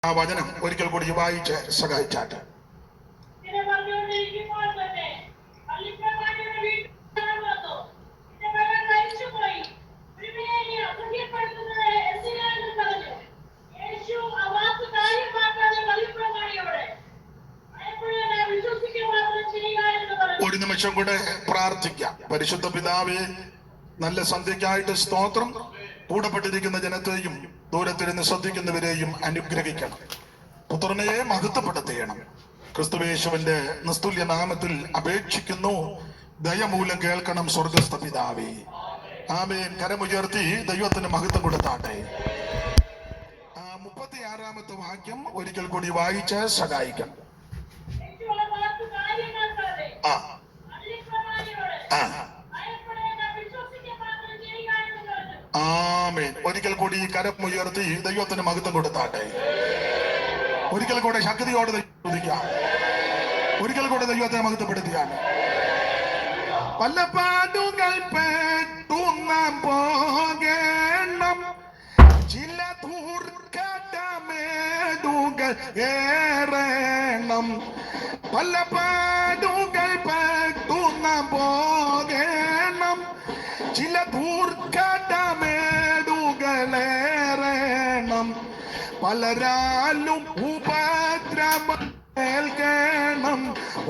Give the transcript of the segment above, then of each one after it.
ആ വചനം ഒരിക്കൽ കൂടി വായിച്ച് സഹായിച്ചാട്ട്. ഒരു നിമിഷം കൂടെ പ്രാർത്ഥിക്കാം. പരിശുദ്ധ പിതാവേ, നല്ല സന്ധ്യയ്ക്കായിട്ട് സ്തോത്രം. കൂടപ്പെട്ടിരിക്കുന്ന ജനത്തെയും ദൂരത്തിരുന്ന് ശ്രദ്ധിക്കുന്നവരെയും അനുഗ്രഹിക്കണം. പുത്രനെ മഹത്വപ്പെടുത്തണം. ക്രിസ്തുവേശുവിന്റെ നിസ്തുല്യ നാമത്തിൽ അപേക്ഷിക്കുന്നു. ദയമൂലം കേൾക്കണം സ്വർഗസ്ഥ പിതാവേ. ആമേൻ. കരമുയർത്തി ദൈവത്തിന് മഹത്വം കൊടുത്താട്ടെ. 36-ാമത്തെ വാക്യം ഒരിക്കൽ കൂടി വായിച്ച് സഹായിക്കണം. ആമേൻ. ഒരിക്കൽ കൂടി കരമുയർത്തി ദൈവത്തിന് മഹത്വം കൊടുത്താട്ടെ. ഒരിക്കൽ കൂടെ ശക്തിയോടെ ചോദിക്കാം. ഒരിക്കൽ കൂടെ ദൈവത്തെ മഹത്വപ്പെടുത്തിയാണ്. വല്ലപ്പാടുകൾ പെട്ടുന്ന പോകണം, ചില ദുർഘടമേടുകൾ ഏറണം. വല്ലപ്പാടുകൾ പെട്ടുന്ന പോകണം, ചില ദുർഘടമേടുകളേറണം. പലരാലും ഉപദ്രവം ഏൽക്കണം.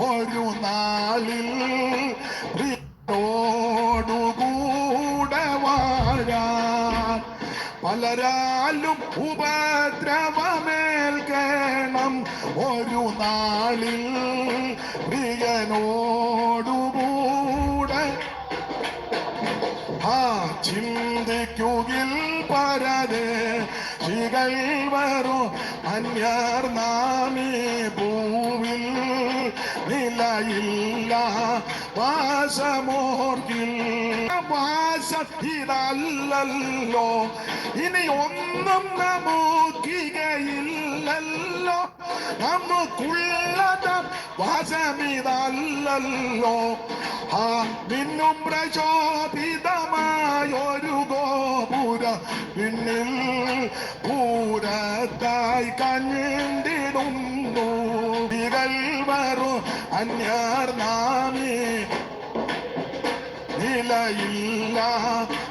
ഒരു നാളിൽ പ്രിയനോടുകൂടെ വാഴാൻ. പലരാലും ഉപദ്രവമേൽക്കണം. ഒരു നാളിൽ പ്രിയനോടുകൂടെ. ചിന്തിക്കുകിൽ പരദേശികൾ വരും അന്യർ നാമീ ഭൂവിൽ. നിലയില്ല വാസമോർക്കിൽ. വാസം ഇതല്ലല്ലോ, ഇനി ഒന്നും നമുക്കികയില്ലല്ലോ. നമുക്കുള്ളത് വാസമിതല്ലല്ലോ. നിന്നും പ്രചോദിതമായൊരു ഗോപുര പിന്നിൽ പൂരത്തായി കണ്ടിടുന്നു. ഇകൾ വരും അന്യർ നാമീ. നിലയില്ല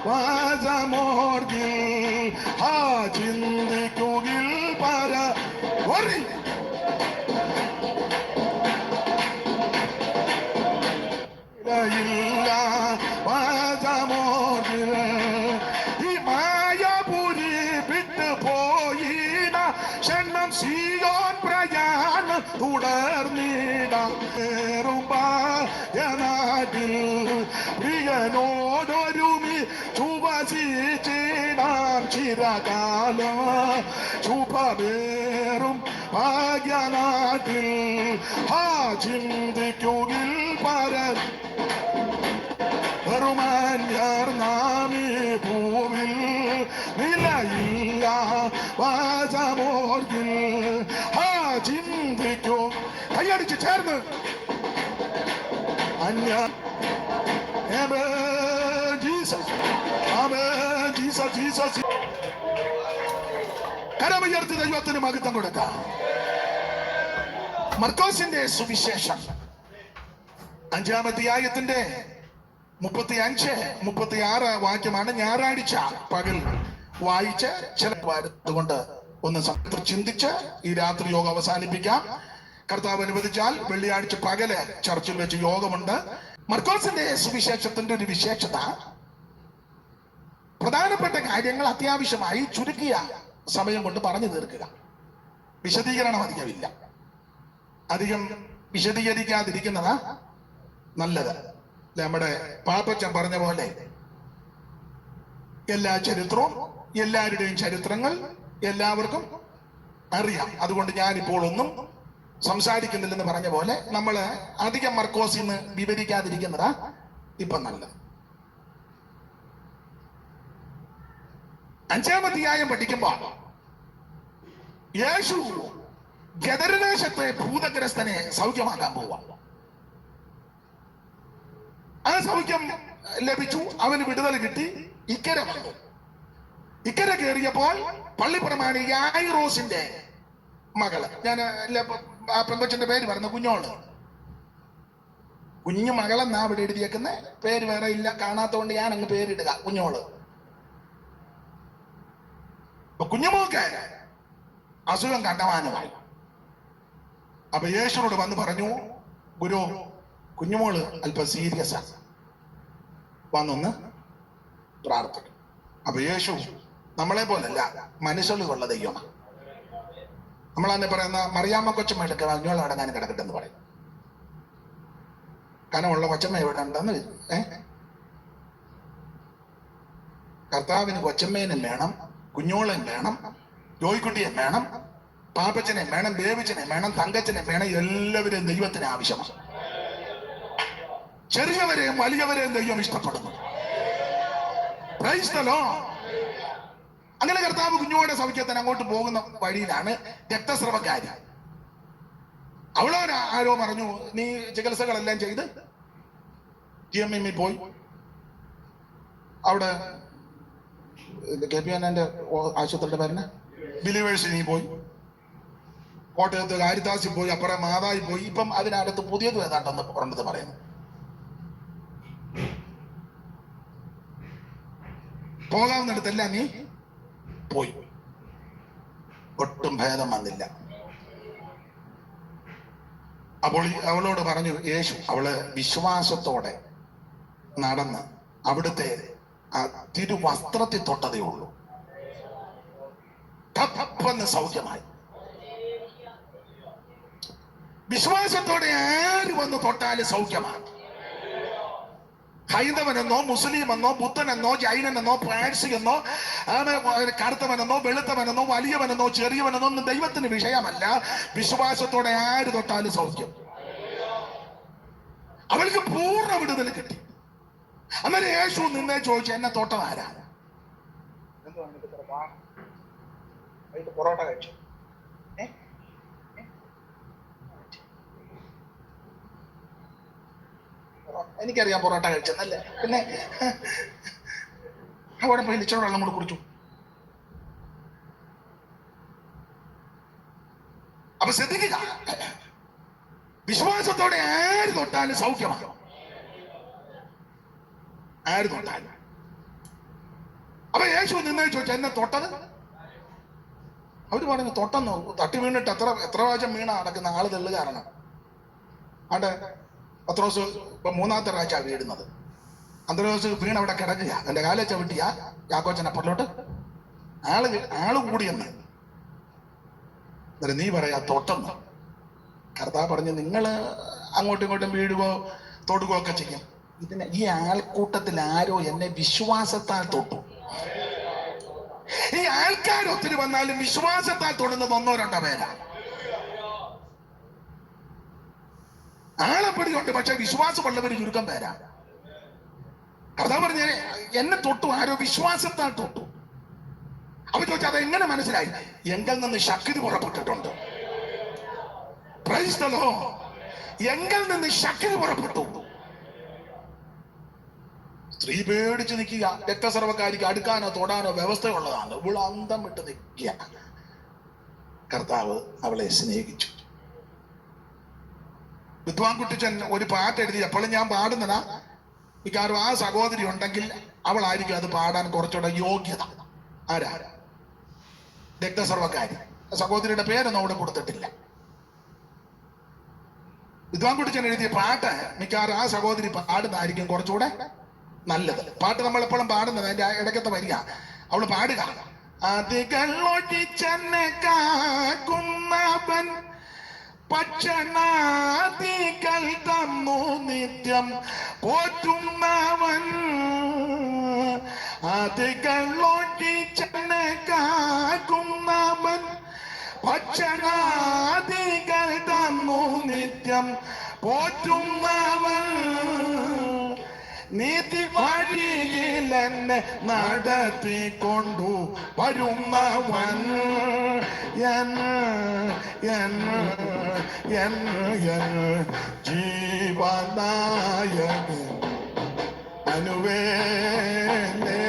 വാസമോർക്കിൽ. ചിന്തിക്കുകിൽ പര ഇല്ല വാസമോർക്കിൽ. ഈ മായപുരി വിട്ടു പോയിട ക്ഷണം സിയോൻ പ്രയാണം തുടർന്നിടേറുമ്പായനാട്ടിൽ. പ്രിയനോടൊരുമി ചുവസിച്ചിടാം ചിരകാലം. ശുഭമേറും ഭാഗ്യനാട്ടിൽ. ചിന്തിക്കുകിൽ പരൻ റുമാന്യർ നാമീ ഭൂവിൽ. നിലയില്ല വാസമോർക്കിൽ. ചിന്തിക്കൂ. കൈയടിച്ച് ചേർന്ന് അന്യ കരമുയർത്തി ദൈവത്തിന് മഹത്വം കൊടുക്കാം. മർക്കോസിന്റെ സുവിശേഷം 5-ാം അധ്യായത്തിന്റെ 35-36 വാക്യമാണ് ഞായറാഴ്ച പകൽ വായിച്ച് ചിലതുകൊണ്ട് ഒന്ന് ചിന്തിച്ച് ഈ രാത്രി യോഗം അവസാനിപ്പിക്കാം. കർത്താവ് അനുവദിച്ചാൽ വെള്ളിയാഴ്ച പകല് ചർച്ചിൽ വെച്ച് യോഗമുണ്ട്. മർക്കോസിന്റെ സുവിശേഷത്തിന്റെ ഒരു വിശേഷത, പ്രധാനപ്പെട്ട കാര്യങ്ങൾ അത്യാവശ്യമായി ചുരുക്കിയ സമയം കൊണ്ട് പറഞ്ഞു തീർക്കുക. വിശദീകരണം അധികമില്ല. അധികം വിശദീകരിക്കാതിരിക്കുന്നതാ നല്ലത്. നമ്മുടെ പാപ്പച്ചൻ പറഞ്ഞ പോലെ എല്ലാ ചരിത്രവും എല്ലാവരുടെയും ചരിത്രങ്ങൾ എല്ലാവർക്കും അറിയാം. അതുകൊണ്ട് ഞാനിപ്പോൾ ഒന്നും സംസാരിക്കുന്നില്ലെന്ന് പറഞ്ഞ പോലെ നമ്മൾ അധികം മർക്കോസിൽ നിന്ന് വിവരിക്കാതിരിക്കുന്നതാ ഇപ്പൊ നല്ലത്. 5-ാം അധ്യായം പഠിക്കുമ്പോൾ യേശു ഗദരദേശത്തെ ഭൂതഗ്രസ്തനെ സൗഖ്യമാക്കാൻ പോവാ. ആ സൗഖ്യം ലഭിച്ചു, അവന് വിടുതൽ കിട്ടി. ഇക്കരെ വന്നു. ഇക്കരെ കയറിയപ്പോൾ പള്ളിപ്രമാണി യായിറോസിന്റെ മകള്. ഞാൻ ആ പെമ്പച്ചന്റെ പേര് പറഞ്ഞു, കുഞ്ഞോള്. കുഞ്ഞു മകളെന്നാ അവിടെ എഴുതിയേക്കുന്ന, പേര് വേറെ ഇല്ല, കാണാത്തോണ്ട് ഞാൻ അങ്ങ് പേരിടുക, കുഞ്ഞോള്. കുഞ്ഞുമോക്ക് അസുഖം കണ്ടമാനമായി. അപ്പൊ യേശുവോട് വന്ന് പറഞ്ഞു, ഗുരു, കുഞ്ഞുമോള് അല്പം സീരിയസ് ആണ്, വന്നൊന്ന് പ്രാർത്ഥിക്കും. അപ്പൊ യേശു നമ്മളെ പോലല്ല, മനസ്സുള്ള ദൈവമാണ്. നമ്മളന്നെ പറയുന്ന മറിയാമ്മ കൊച്ചമ്മ എടുക്കുക, കുഞ്ഞോളെ അടങ്ങാൻ കിടക്കട്ടെ എന്ന് പറയും. കനമുള്ള കൊച്ചമ്മ എവിടെ ഉണ്ടെന്ന് കർത്താവിന് കൊച്ചമ്മേനും വേണം, കുഞ്ഞോളെയും വേണം, ജോയിക്കുട്ടിയെ വേണം, പാപ്പച്ചനെ വേണം, ബേബിച്ചനെ വേണം, തങ്കച്ചനെ വേണം. എല്ലാവരെയും ദൈവത്തിന് ആവശ്യമാണ്. ചെറിയവരെയും വലിയവരെയും ദൈവം ഇഷ്ടപ്പെടുന്നു. Price the Lord. അങ്ങനെ കർത്താവ് കുഞ്ഞോടെ സൗഖ്യത്തിന് അങ്ങോട്ട് പോകുന്ന വഴിയിലാണ് രക്തസ്രവക്കാരി. അവളോട് ആരോ പറഞ്ഞു, നീ ചികിത്സകളെല്ലാം ചെയ്ത് GMM പോയി, അവിടെ KPN ആശുപത്രിയുടെ പേരിന് ബിലീവേഴ്സ് നീ പോയി, കോട്ടയത്ത് കാരിത്താസിൽ പോയി, അപ്പുറം മാതായി പോയി, ഇപ്പം അതിനകത്ത് പുതിയത് ഏതാണ്ടെന്ന് ഉണ്ടെന്ന് പറയുന്നു. പോകാവുന്നിടത്തെല്ലാം നീ പോയി, ഒട്ടും ഭേദം വന്നില്ല. അപ്പോൾ അവളോട് പറഞ്ഞു യേശു, അവള് വിശ്വാസത്തോടെ നടന്ന് അവിടുത്തെ ആ തിരുവസ്ത്രത്തിൽ തൊട്ടതേ ഉള്ളൂ, തപ്പന്ന് സൗഖ്യമായി. വിശ്വാസത്തോടെ ആര് വന്ന് തൊട്ടാലും സൗഖ്യമാണ്. ഹൈന്ദവനെന്നോ മുസ്ലിമെന്നോ ബുദ്ധനെന്നോ ജൈനനെന്നോ പാഴ്സിയെന്നോ കറുത്തവനെന്നോ വെളുത്തവനെന്നോ വലിയവനെന്നോ ചെറിയവനെന്നോ ഒന്നും ദൈവത്തിന് വിഷയമല്ല. വിശ്വാസത്തോടെ ആര് തൊട്ടാലും സൗഖ്യം. അവൾക്ക് പൂർണ്ണ വിടുതൽ കിട്ടി. അന്നേരം യേശു നിന്നെ ചോദിച്ചു, എന്നെ തൊട്ടതാരാ? പൊറോട്ട കഴിച്ചു. എനിക്കറിയാം പൊറോട്ട കഴിച്ചെന്നല്ലേ, പിന്നെ അവിടെ പോയി ഇച്ചിരി വെള്ളം കൂടെ കുടിച്ചു. അപ്പൊ ശ്രദ്ധിക്കുക, വിശ്വാസത്തോടെ ആര് തൊട്ടാലും സൗഖ്യമാണ്. ആര് തൊട്ടാലും. അപ്പൊ യേശു നിന്നെ ചോദിച്ചു, എന്നെ തൊട്ടത്? അവര് പറഞ്ഞു, തൊട്ടെന്നോ? തട്ടി വീണിട്ട് എത്ര പ്രാവശ്യം വീണ നടക്കുന്ന ആള് തെള്ളുകാരണം. അവിടെ പത്രോസ് ഇപ്പൊ 3-ാമത്തെ പ്രാവശ്യം വീടുന്നത്. അന്ത്രോസ് വീണ അവിടെ കിടക്കുക, എന്റെ കാലെ ചവിട്ടിയ യാക്കോച്ചൻ അപ്പുറത്തോട്ട് ആള് കൂടിയെന്ന്. നീ പറയാ തൊട്ടെന്ന്. കർത്താവ് പറഞ്ഞു, നിങ്ങള് അങ്ങോട്ടും ഇങ്ങോട്ടും വീഴുകയോ തൊടുകയോ ഒക്കെ ചെയ്യും. ഈ ആൾക്കൂട്ടത്തിൽ ആരോ എന്നെ വിശ്വാസത്താൽ തൊട്ടു. ഈ ആൾക്കാർ ഒത്തിരി വന്നാലും വിശ്വാസത്താൽ തൊടുന്നത് 1-2 പേരാണ്. ആളെപ്പടിയുണ്ട്, പക്ഷെ വിശ്വാസമുള്ളവര് ചുരുക്കം പേരാണ്. കർത്താവ് പറഞ്ഞ എന്നെ തൊട്ടു, ആരോ വിശ്വാസത്താൽ തൊട്ടു. അപ്പൊ ചോദിച്ചാൽ അത് എങ്ങനെ മനസ്സിലായി? എങ്കിൽ നിന്ന് ശക്തി പുറപ്പെട്ടിട്ടുണ്ട്. Praise the lord. എങ്കിൽ നിന്ന് ശക്തി പുറപ്പെട്ടു. സ്ത്രീ പേടിച്ച് നിൽക്കുക. രക്തസ്രവക്കാരിക്ക് അടുക്കാനോ തൊടാനോ വ്യവസ്ഥയുള്ളതാണ്. ഇവൾ അന്തം വിട്ട് നിൽക്കുക. കർത്താവ് അവളെ സ്നേഹിച്ചു. വിദ്വാൻ കുട്ടിച്ചൻ ഒരു പാട്ട് എഴുതി. എപ്പോഴും ഞാൻ പാടുന്നതാ. മിക്കവാറും ആ സഹോദരി ഉണ്ടെങ്കിൽ അവളായിരിക്കും അത് പാടാൻ കുറച്ചുകൂടെ യോഗ്യത. ആരാ? രക്തസ്രവക്കാരി. സഹോദരിയുടെ പേരൊന്നും അവിടെ കൊടുത്തിട്ടില്ല. വിദ്വാൻ കുട്ടിച്ചൻ എഴുതിയ പാട്ട് മിക്കവാറും ആ സഹോദരി പാടുന്നതായിരിക്കും കുറച്ചുകൂടെ നല്ലത്. പാട്ട് നമ്മൾ എപ്പോഴും പാടുന്നത് അതിന്റെ ഇടയ്ക്കത്തെ വരിക അവള് പാടുക. അതികളൊഴിച്ചെന്നവൻ പക്ഷനാദികൾ തന്നു നിത്യം പോറ്റുന്നവൻ. അതികളൊഴിച്ചെന്നവൻ പക്ഷനാദികൾ തന്നു നിത്യം പോറ്റുന്നവൻ. നീതി വഴിയിൽ എന്നെ നടത്തിക്കൊണ്ടു വരുന്നവൻ. ജീവനായകൻ അനുവേലേ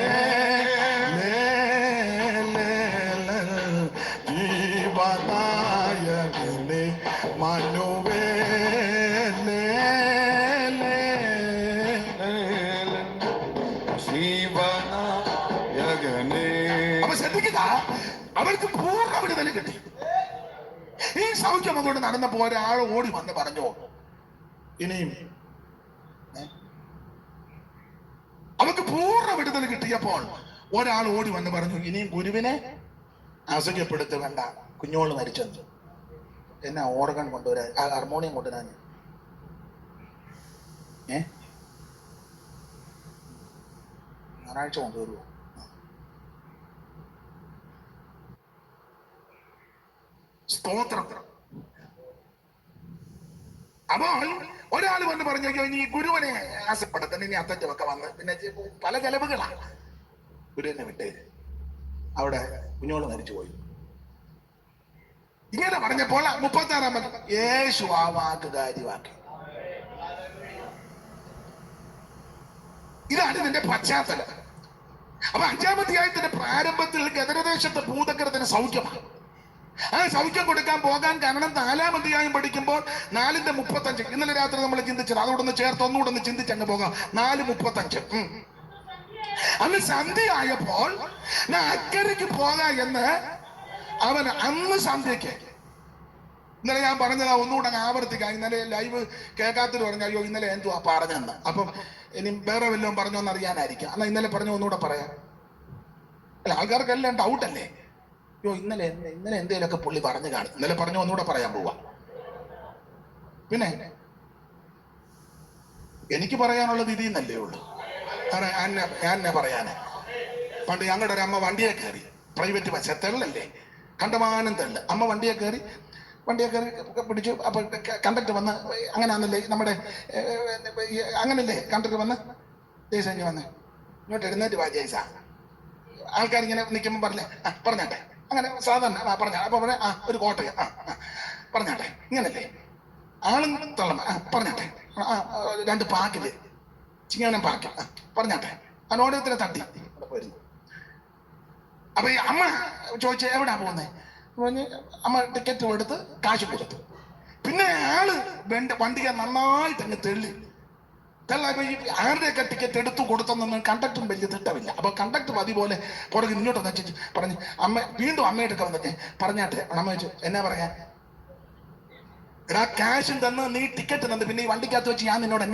ജീവനായ മനുവേലേ അപ്പൊ ശ്രദ്ധിക്കുക, അവൾക്ക് പൂർണ്ണ വിടുതൽ കിട്ടി. ഈ സൗഖ്യം കൊണ്ട് നടന്നപ്പോ ഒരാൾ ഓടി വന്ന് പറഞ്ഞു, ഇനിയും അവർക്ക് പൂർണ്ണ വിടുതൽ കിട്ടിയപ്പോൾ ഒരാൾ ഓടി വന്ന് പറഞ്ഞു, ഇനിയും ഗുരുവിനെ അസുഖപ്പെടുത്ത വേണ്ട, കുഞ്ഞോള് മരിച്ചെന്ന്. എന്നാ ഓർഗൻ കൊണ്ടുവരാൻ, ഹാർമോണിയം കൊണ്ടുവരാൻ ഞായറാഴ്ച കൊണ്ടുവരുമോ? സ്തോത്രം. അപ്പോൾ ഒരാൾ വന്ന് പറഞ്ഞു, ഇനി ഗുരുവിനെ ആശപ്പെടുത്തണം, ഇനി അത്തറ്റമൊക്കെ വന്ന് പിന്നെ പല ചെലവുകളാണ്. ഗുരുവിനെ വിട്ടേര്, അവിടെ കുഞ്ഞോള് മരിച്ചുപോയി. ഇങ്ങനെ പറഞ്ഞപ്പോൾ 36 യേശു ആ വാക്ക് കാര്യമാക്കി. ഇതാണ് ഇതിന്റെ പശ്ചാത്തലം. അപ്പൊ 5-ാം അധ്യായത്തിന്റെ പ്രാരംഭത്തിൽ ഗദരദേശത്തെ ഭൂതഗ്രത്തിന് സൗഖ്യമാണ്. ആ സൗഖ്യം കൊടുക്കാൻ പോകാൻ കാരണം 4-ാം അധ്യായം പഠിക്കുമ്പോൾ 4:35 ഇന്നലെ രാത്രി നമ്മൾ ചിന്തിച്ചത്, അതോടൊന്ന് ചേർത്ത് ഒന്നുകൂടെ ഒന്ന് ചിന്തിച്ചങ്ങ് പോകാം. 4:35 അന്ന് സന്ധ്യയായപ്പോൾ അക്കരയ്ക്ക് പോകാം എന്ന് അവൻ അന്ന് സന്ധ്യയ്ക്ക്, ഇന്നലെ ഞാൻ പറഞ്ഞതാ, ഒന്നുകൂടെ അങ്ങ് ആവർത്തിക്കാം. ഇന്നലെ ലൈവ് കേൾക്കാത്തൊരു പറഞ്ഞു, അയ്യോ ഇന്നലെ എന്തുവാ പറഞ്ഞെന്ന്. അപ്പം ഇനി വേറെ വല്ലതും പറഞ്ഞോന്ന് അറിയാനായിരിക്കും. എന്നാ ഇന്നലെ പറഞ്ഞു ഒന്നുകൂടെ പറയാം. അല്ല, ആൾക്കാർക്കെല്ലാം ഡൗട്ടല്ലേ, അയ്യോ ഇന്നലെ എന്തേലൊക്കെ പുള്ളി പറഞ്ഞു കാണും. ഇന്നലെ പറഞ്ഞു ഒന്നുകൂടെ പറയാൻ പോവാ. പിന്നെ എനിക്ക് പറയാനുള്ളത് ഇതിൽ നിന്നല്ലേ ഉള്ളൂ. ഞാൻ പറയാന്, പണ്ട് ഞങ്ങളുടെ ഒരു അമ്മ വണ്ടിയെ കയറി, പ്രൈവറ്റ് ബസ് തെള്ളല്ലേ, കണ്ടമാനം തെള്ള്. അമ്മ വണ്ടിയെ കയറി പിടിച്ചു. അപ്പൊ കണ്ടക്ടർ വന്ന്, അങ്ങനെയാണല്ലേ നമ്മുടെ, അങ്ങനല്ലേ കണ്ടക്ടർ വന്ന്, ജയ്സ ഇങ്ങ് വന്ന്, ഇങ്ങോട്ട് എഴുന്നേറ്റ് വാ ജയ്സ. ആൾക്കാരിങ്ങനെ നിൽക്കുമ്പോൾ പറഞ്ഞാട്ടെ, അങ്ങനെ സാധാരണ പറഞ്ഞ. അപ്പൊ പറഞ്ഞ ഒരു കോട്ടയം പറഞ്ഞാട്ടെ, ഇങ്ങനല്ലേ ആളും തള്ളമ്മ പറഞ്ഞാട്ടെ, 2 പാക്കില് ചിങ്ങാനം പാക്ക് പറഞ്ഞാട്ടെ, അനോടത്തിനെ തട്ടി പോയിരുന്നു. അപ്പൊ ഈ അമ്മ ചോദിച്ച എവിടാ പോകുന്നത് പറഞ്ഞ് അമ്മ ടിക്കറ്റ് എടുത്ത് കാശ് കൊടുത്തു. പിന്നെ ആള് വണ്ടിയെ നന്നായിട്ട് അങ്ങ് തെള്ളായപ്പോ ഈ ആരുടെയൊക്കെ ടിക്കറ്റ് എടുത്തു കൊടുത്തൊന്നും കണ്ടക്ടറും വലിയ തിട്ടമില്ല. അപ്പൊ കണ്ടക്ടർ അതുപോലെ പുറകെ ഇങ്ങോട്ട് വെച്ചിട്ട് പറഞ്ഞ് അമ്മ വീണ്ടും അമ്മയുടെ ഒക്കെ വന്നിട്ട് പറഞ്ഞാട്ടെ. അമ്മ വെച്ചു എന്നാ പറയാ, എടാ കാശും തന്ന് നീ ടിക്കറ്റ് തന്ന് പിന്നെ ഈ വണ്ടിക്കകത്ത് വെച്ച് ഞാൻ നിന്നോട്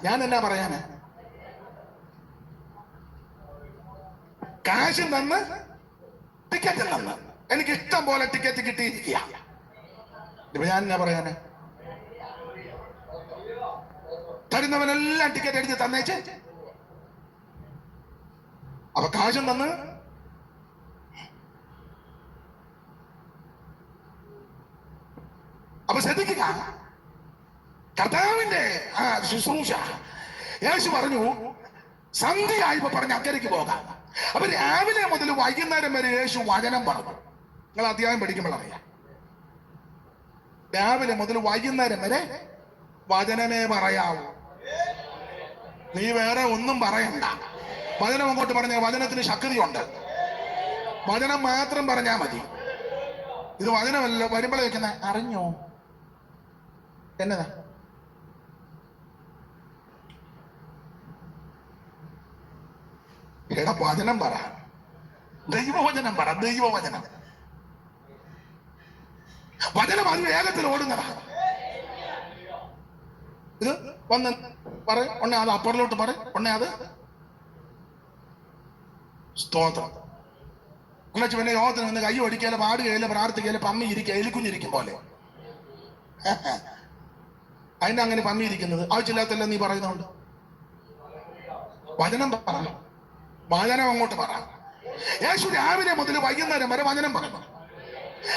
ഞാൻ എന്നാ പറയാന്, കാശും തന്ന് ടിക്കറ്റ് തന്ന് എനിക്ക് ഇഷ്ടം പോലെ ടിക്കറ്റ് കിട്ടിയിരിക്കുക. ഇപ്പൊ ഞാൻ എന്നാ പറയാന്, തരുന്നവനെല്ലാം ടിക്കറ്റ് എഴുതി തന്നേച്ച്, അപ്പൊ കാശും തന്ന് അപ്പൊ ശ്രദ്ധിക്കുക, കർത്താവിന്റെ ആ ശുശ്രൂഷ. യേശു പറഞ്ഞു സന്ധ്യയായപ്പോ പറഞ്ഞ അക്കരയ്ക്ക് പോകാം. അപ്പൊ രാവിലെ മുതൽ വൈകുന്നേരം വരെ യേശു വചനം പറഞ്ഞു. നിങ്ങൾ അധ്യായം പഠിക്കുമ്പോഴറിയാം, രാവിലെ മുതൽ വൈകുന്നേരം വരെ വചനമേ പറയാവൂ, നീ വേറെ ഒന്നും പറയണ്ട. വചനം അങ്ങോട്ട് പറഞ്ഞ വചനത്തിന് ശക്തിയുണ്ട്, വചനം മാത്രം പറഞ്ഞാ മതി. ഇത് വചനമല്ല വരുമ്പോഴേ വെക്കുന്ന അറിഞ്ഞോ എന്നതാ, എടാ വചനം പറ, ദൈവവചനം പറ, ദൈവവചനം. വചനം അത് വേഗത്തിൽ ഓടുന്നതാ. ഇത് വന്ന് പറയും, ഉണ്ണെ അത് അപ്പുറത്തോട്ട് പറയും, ഉണ്ണെ അത് സ്തോത്രം. എന്നുവെച്ച് പിന്നെ യോഗത്തിന് നിന്ന് കൈ ഒടിക്കല്, പാടുകയില്ല, പ്രാർത്ഥിക്കല്, പമ്മി ഇരിക്കുക, എലിക്കുഞ്ഞിരിക്കും പോലെ. അതിന്റെ അങ്ങനെ പമ്മി ഇരിക്കുന്നത് ആവശ്യമില്ലാത്തല്ല നീ പറയുന്നുണ്ട്. വചനം പറ, വചനം അങ്ങോട്ട് പറ. യേശു രാവിലെ മുതൽ വൈകുന്നേരം വരെ വചനം പറഞ്ഞു.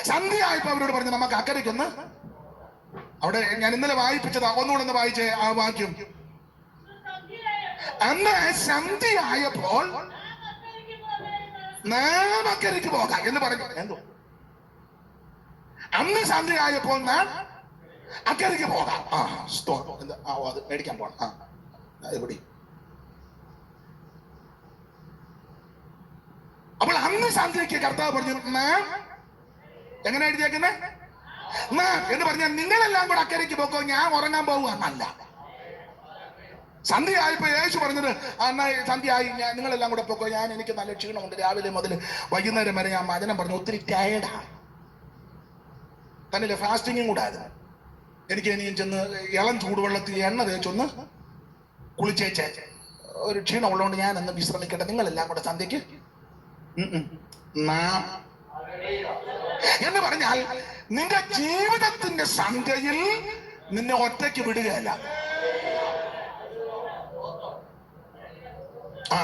സന്ധ്യയായപ്പോ അവരോട് പറഞ്ഞു നമുക്ക് അക്കരയ്ക്കൊന്ന്. അവിടെ ഞാൻ ഇന്നലെ വായിപ്പിച്ചതാ, ഒന്നുകൂടെ ഒന്ന് വായിച്ചേ ആ വാക്യം. അന്ന് സന്ധ്യയായപ്പോൾ നാം അക്കരയ്ക്ക് പോകാം എന്ന് പറഞ്ഞു. എന്തോ അന്ന് സന്ധ്യയായപ്പോൾ നാം അക്കരയ്ക്ക് പോകാം. അത് മേടിക്കാൻ പോണം. എവിടെ? അപ്പോൾ അന്ന് സന്ധ്യയ്ക്ക് കർത്താവ് പറഞ്ഞു നാം, എങ്ങനെ എഴുതിയേക്കുന്നേ, എന്ന് പറഞ്ഞാൽ നിങ്ങളെല്ലാം കൂടെ അക്കരയ്ക്ക് പോക്കോ, ഞാൻ ഉറങ്ങാൻ പോകുകയെന്നല്ല. സന്ധ്യയായപ്പോ യേശു പറഞ്ഞത്, എന്നാ സന്ധ്യയായി, നിങ്ങളെല്ലാം കൂടെ പോക്കോ, എനിക്ക് നല്ല ക്ഷീണമുണ്ട്, രാവിലെ മുതൽ വൈകുന്നേരം വരെ ഞാൻ വചനം പറഞ്ഞു, ഒത്തിരി ടയേർഡാണ്. തന്നിലെ ഫാസ്റ്റിങ്ങും കൂടെ ആയിരുന്നു. എനിക്ക് ഇനിയും ചെന്ന് ഇളം ചൂടുവെള്ളത്തിൽ എണ്ണ തേച്ചൊന്ന് കുളിച്ചേച്ചേ, ഒരു ക്ഷീണം ഉള്ളതുകൊണ്ട് ഞാൻ ഒന്ന് വിശ്രമിക്കട്ടെ, നിങ്ങളെല്ലാം കൂടെ സന്ധ്യക്ക് എന്ന് പറഞ്ഞാൽ നിന്റെ ജീവിതത്തിന്റെ സന്ധ്യയിൽ നിന്നെ ഒറ്റയ്ക്ക് വിടുകയല്ല.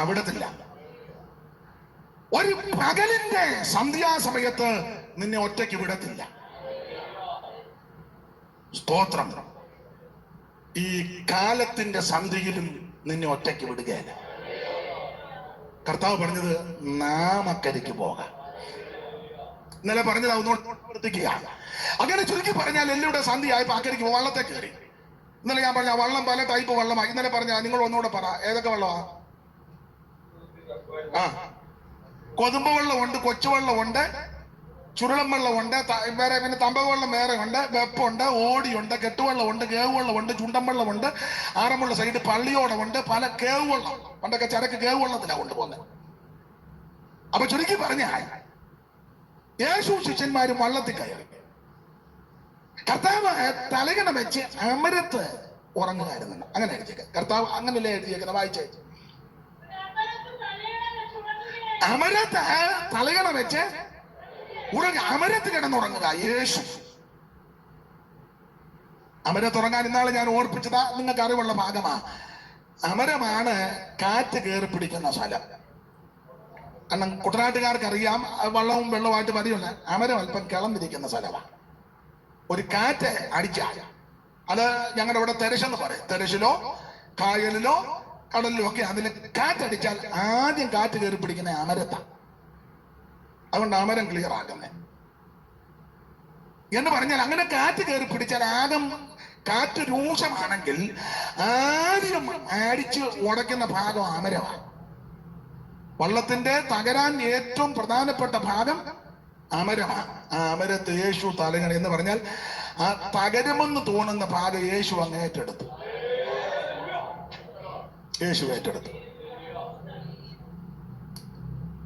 വിടത്തില്ല. ഒരു പകലിന്റെ സന്ധ്യാസമയത്ത് നിന്നെ ഒറ്റയ്ക്ക് വിടത്തില്ല. സ്തോത്രം. ഈ കാലത്തിന്റെ സന്ധ്യയിലും നിന്നെ ഒറ്റയ്ക്ക് വിടുകയല്ല. കർത്താവ് പറഞ്ഞത് നാം അക്കരയ്ക്ക് പോകാം. ഇന്നലെ പറഞ്ഞത് പ്രവർത്തിക്കുക. അങ്ങനെ ചുരുക്കി പറഞ്ഞാൽ എല്ലാവരുടെ സന്ധ്യയായപ്പോ അക്കരയ്ക്ക് വള്ളത്തെ കയറി. ഇന്നലെ ഞാൻ പറഞ്ഞ വള്ളം പല ടൈപ്പ് വള്ളമാണ്. ഇന്നലെ പറഞ്ഞ നിങ്ങൾ ഒന്നുകൂടെ പറ, ഏതൊക്കെ വെള്ളമാ? കൊതുമ്പ് വെള്ളമുണ്ട്, കൊച്ചുവെള്ളമുണ്ട്, ചുരുളം വെള്ളമുണ്ട്, വേറെ പിന്നെ തമ്പക വെള്ളം വേറെ ഉണ്ട്, വെപ്പുണ്ട്, ഓടിയുണ്ട്, കെട്ടുവെള്ളമുണ്ട്, കേവ് വെള്ളമുണ്ട്, ചുണ്ടൻ വെള്ളമുണ്ട്, ആറന്മുള സൈഡ് പള്ളിയോടമുണ്ട്, പല കേവ് വെള്ളം. പണ്ടൊക്കെ ചരക്ക് കേവ് വെള്ളത്തിലാണ് കൊണ്ടുപോകുന്നത്. അപ്പൊ ചുരുക്കി പറഞ്ഞാൽ യേശു ശിഷ്യന്മാരും വള്ളത്തിൽ കയറി. കർത്താവ് തലകണ വെച്ച് അമരത്ത് ഉറങ്ങുകയായിരുന്നു. അങ്ങനെ എഴുതിയേക്ക കർത്താവ്, അങ്ങനല്ലേ എഴുതിയേക്കുന്നത്, വായിച്ചേ. അമരത്ത് തലകണ വെച്ച് അമരത്ത് കിടന്നുറങ്ങുക യേശു. അമരത്തുറങ്ങാൻ ഇന്നാളെ ഞാൻ ഓർപ്പിച്ചതാ, നിങ്ങൾക്ക് അറിവുള്ള ഭാഗമാ. അമരമാണ് കാറ്റ് കയറി പിടിക്കുന്ന സ്ഥലം. കാരണം കുട്ടനാട്ടുകാർക്ക് അറിയാം, വള്ളവും വെള്ളവുമായിട്ട് മതിയുള്ള അമരം അല്പം കിളന്നിരിക്കുന്ന സ്ഥലമാണ്. ഒരു കാറ്റ് അടിച്ചാൽ അത് ഞങ്ങളുടെ ഇവിടെ തെരശെന്ന് പറയും. തെരശിലോ കായലിലോ കടലിലോ ഒക്കെ അതിൽ കാറ്റടിച്ചാൽ ആദ്യം കാറ്റ് കയറി പിടിക്കുന്ന അമരത്താണ്. അതുകൊണ്ട് അമരം ക്ലിയർ ആക്കുന്നേ എന്ന് പറഞ്ഞാൽ, അങ്ങനെ കാറ്റ് കയറി പിടിച്ചാൽ ആദ്യം കാറ്റ് രൂക്ഷമാണെങ്കിൽ ആദ്യം അടിച്ച് ഉടയ്ക്കുന്ന ഭാഗം അമരമാണ്. വള്ളത്തിന്റെ തകരാൻ ഏറ്റവും പ്രധാനപ്പെട്ട ഭാഗം അമരമാണ്. ആ അമരത്ത് യേശു തലകണ എന്ന് പറഞ്ഞാൽ ആ തകരുമെന്ന് തോന്നുന്ന ഭാഗം യേശു അങ്ങ് ഏറ്റെടുത്തു. യേശു ഏറ്റെടുത്തു.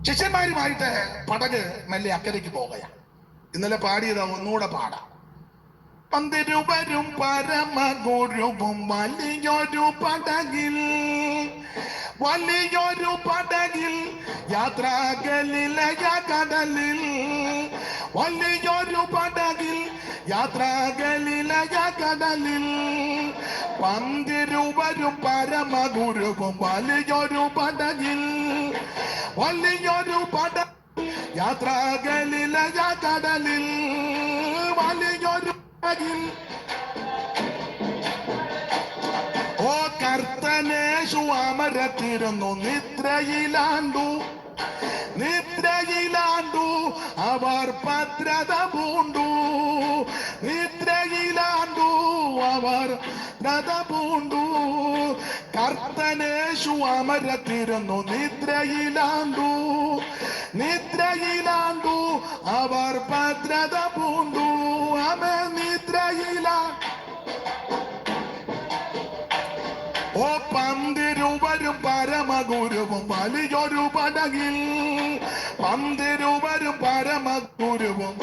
ശിഷ്യന്മാരുമായിട്ട് പടക് മെല്ലെ അക്കരയ്ക്ക് പോകുകയാണ്. ഇന്നലെ പാടിയത് ഒന്നുകൂടെ പാടാം. പന്തിരുവരും പരമഗുരുവും വലിയൊരു പടകിൽ, വലിയൊരു പടകിൽ യാത്രാകലിലയ കടലിൽ, വലിയൊരു പടകിൽ യാത്രാകലിലയ കടലിൽ, പന്തിരുവരും പരമഗുരുവും വലിയൊരു പടകിൽ, വലിയൊരു പടകിൽ യാത്രാകലിലയ കടലിൽ, വലിയൊരു പടകിൽ. ഓ കർത്തനേശു അമരത്തിരുന്നു നിദ്രയിലാണ്ടു, നിദ്രയിലാണ്ടു അവർ ഭദ്രത പൂണ്ടു, നിദ്രയിലാണ്ടു അവർ ഭദ്രത പൂണ്ടു. കർത്തനേശു അമരത്തിരുന്നു നിദ്രയിലാണ്ടു, നിദ്രയിലാണ്ടു അവർ ഭദ്രത പൂണ്ടു. അവ നിദ്രയിലാ. ഓ പന്തിരുവരും പരമഗുരുവും വലിയൊരു പടകിൽ, പന്തിരുവരും പരമഗുരുവും.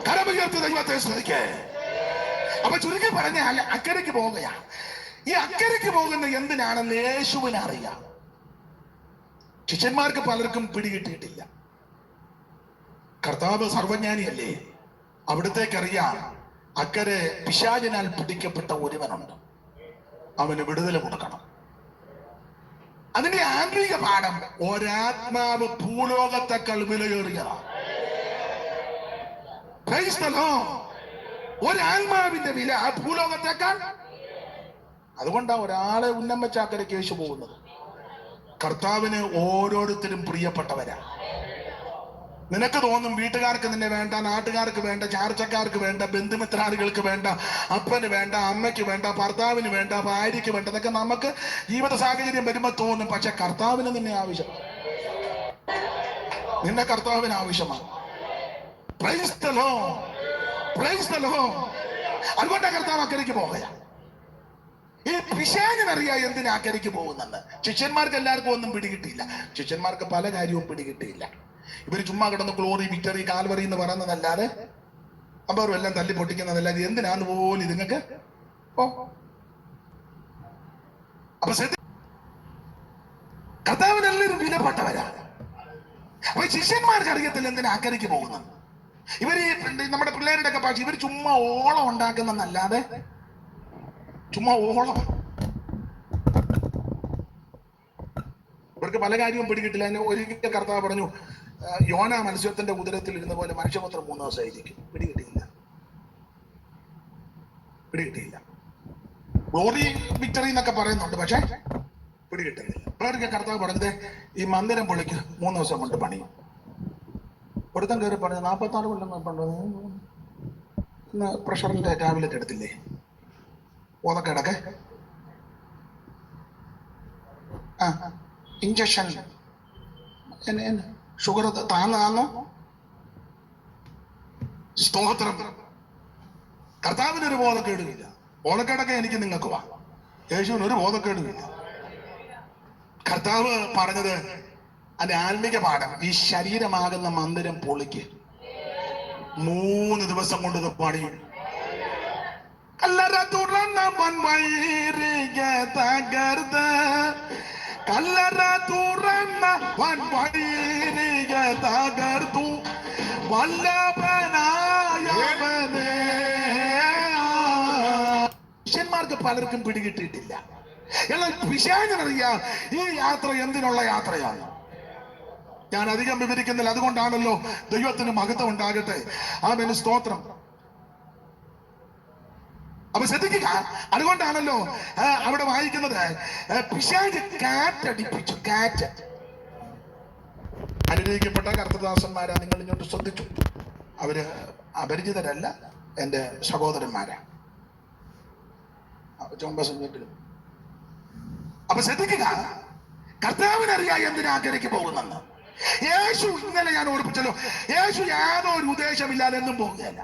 കരമുയർത്തി ദൈവത്തെ സ്തുതിക്കേ. അപ്പൊ ചുരുക്കി പറഞ്ഞാൽ അക്കരയ്ക്ക് പോകുകയാണ്. ഈ അക്കരയ്ക്ക് പോകുന്ന എന്തിനാണെന്ന് യേശുവിനെ അറിയാം. ശിഷ്യന്മാർക്ക് പലർക്കും പിടികിട്ടിയിട്ടില്ല. കർത്താവ് സർവജ്ഞാനിയല്ലേ, അവിടത്തേക്കറിയാം അക്കരെ പിശാചിനാൽ പിടിക്കപ്പെട്ട ഒരുവനുണ്ട്, അവന് വിടുതല കൊടുക്കണം. അതിന്റെ ആന്തരിക പാഠം, ഒരാത്മാവ് ഭൂലോകത്തെക്കാൾ വിലയേറിയതാണ്. ഒരാത്മാവിന്റെ വില ഭൂലോകത്തെക്കാൾ. അതുകൊണ്ടാണ് ഒരാളെ ഉന്നം വെച്ച് അക്കരയ്ക്ക് യേശു പോകുന്നത്. കർത്താവിന് ഓരോരുത്തരും പ്രിയപ്പെട്ടവരാ. നിനക്ക് തോന്നും വീട്ടുകാർക്ക് നിന്നെ വേണ്ട, നാട്ടുകാർക്ക് വേണ്ട, ചാർച്ചക്കാർക്ക് വേണ്ട, ബന്ധുമിത്രാദികൾക്ക് വേണ്ട, അപ്പന് വേണ്ട, അമ്മയ്ക്ക് വേണ്ട, ഭർത്താവിന് വേണ്ട, ഭാര്യയ്ക്ക് വേണ്ട എന്നൊക്കെ നമുക്ക് ജീവിത സാഹചര്യം വരുമ്പോ തോന്നും. പക്ഷെ കർത്താവിന് നിന്നെ ആവശ്യം, നിന്നെ കർത്താവിന് ആവശ്യമാണ്. Price the Lord, price the Lord. അതുകൊണ്ടാ കർത്താവ് അക്കരയ്ക്ക് പോകുക. ഈ പിശാചിനറിയാം എന്തിനാ അക്കരയ്ക്ക് പോകുന്നെന്ന്. ശിഷ്യന്മാർക്ക് എല്ലാവർക്കും ഒന്നും പിടികിട്ടിയില്ല. ശിഷ്യന്മാർക്ക് പല കാര്യവും പിടികിട്ടിയില്ല. ഇവര് ചുമ്മാ കിടന്ന് ഗ്ലോറി, വിക്ടറി, കാൽവറി എന്ന് പറയുന്നതല്ലാതെ അമ്പറും എല്ലാം തല്ലി പൊട്ടിക്കുന്നതല്ലാതെ എന്തിനാന്ന് പോലും ഇതുങ്ങൾക്ക് അപ്പൊ കർത്താവിനെല്ലാവരും വിലപ്പെട്ടവരാണ്. അപ്പൊ ശിഷ്യന്മാർക്ക് അറിയത്തില്ല എന്തിനാ അക്കരയ്ക്ക് പോകുന്നത്. ഇവര് നമ്മുടെ പിള്ളേരുടെ ഒക്കെ ഭാഷ ഇവർ ചുമ്മാ ഓളം ഉണ്ടാക്കുന്നതല്ലാതെ ചുമ്മാ ഓളം. ഇവർക്ക് പല കാര്യവും പിടികിട്ടില്ല. അതിന് ഒരിക്കൽ കർത്താവ് പറഞ്ഞു, യോന മത്സ്യത്തിന്റെ ഉദരത്തിൽ ഇരുന്ന പോലെ മനുഷ്യപുത്രം 3 ദിവസമായിരിക്കും. പിടികിട്ടിയില്ല. ഗ്ലോറി, വിക്ടറി എന്നൊക്കെ പറയുന്നുണ്ട്, പക്ഷെ പിടികിട്ടുന്നില്ല. ഇവർക്ക് കർത്താവ് പറഞ്ഞത് ഈ മന്ദിരം പൊളിക്ക് 3 ദിവസം കൊണ്ട് പണിയും. ഒരുത്തം കയറി പറഞ്ഞു 46 കൊല്ലം ഇന്ന് പ്രഷറിന്റെ ടാബ്ലറ്റ് എടുത്തില്ലേ, ഓതക്കേടൊക്കെ ഇഞ്ചക്ഷൻ ഷുഗർ താന്നോ. സ്തോത്രം. കർത്താവിനൊരു ബോധക്കേടുമില്ല. ബോധക്കേടൊക്കെ എനിക്ക് നിങ്ങൾക്ക് വാ, യേശുവിന് ഒരു ബോധക്കേടുമില്ല. കർത്താവ് പറഞ്ഞത് അതിന്റെ ആത്മീക പാഠം, ഈ ശരീരമാകുന്ന മന്ദിരം പൊളിക്ക് 3 ദിവസം കൊണ്ട് പണിയും. കല്ലറ തുറന്ന വൻവഴിരിക തകർത്ത്, കല്ലറ തുറന്ന വൻവഴിരിക തകർത്തു വല്ലഭനായവനേ. ശിഷ്യന്മാർക്ക് പലർക്കും പിടികിട്ടിയിട്ടില്ല. എന്നാൽ പിശാചിനറിയാം ഈ യാത്ര എന്തിനുള്ള യാത്രയാണ്. ഞാൻ അധികം വിവരിക്കുന്നില്ല. അതുകൊണ്ടാണല്ലോ ദൈവത്തിന് മഹത്വം ഉണ്ടാകട്ടെ. ആമേൻ, സ്തോത്രം. അപ്പൊ ശ്രദ്ധിക്കുക. അതുകൊണ്ടാണല്ലോ അവിടെ വായിക്കുന്നത്, പിശാച് കാറ്റടിപ്പിച്ചു. കാറ്റ്. അനുഗ്രഹിക്കപ്പെട്ട കർത്തദാസന്മാരാ, നിങ്ങൾ ഇങ്ങോട്ട് ശ്രദ്ധിച്ചു. അവര് അപരിചിതരല്ല, എന്റെ സഹോദരന്മാരാ. അപ്പൊ ശ്രദ്ധിക്കുക. കർത്താവിനറിയാം എന്തിനാ അക്കരയ്ക്ക് പോകുന്നെന്ന്. യേശു, ഇന്നലെ ഞാൻ ഓർപ്പിച്ചല്ലോ, യേശു യാതൊരു ഉദ്ദേശമില്ലാതെ എന്നും പോകുകയല്ല.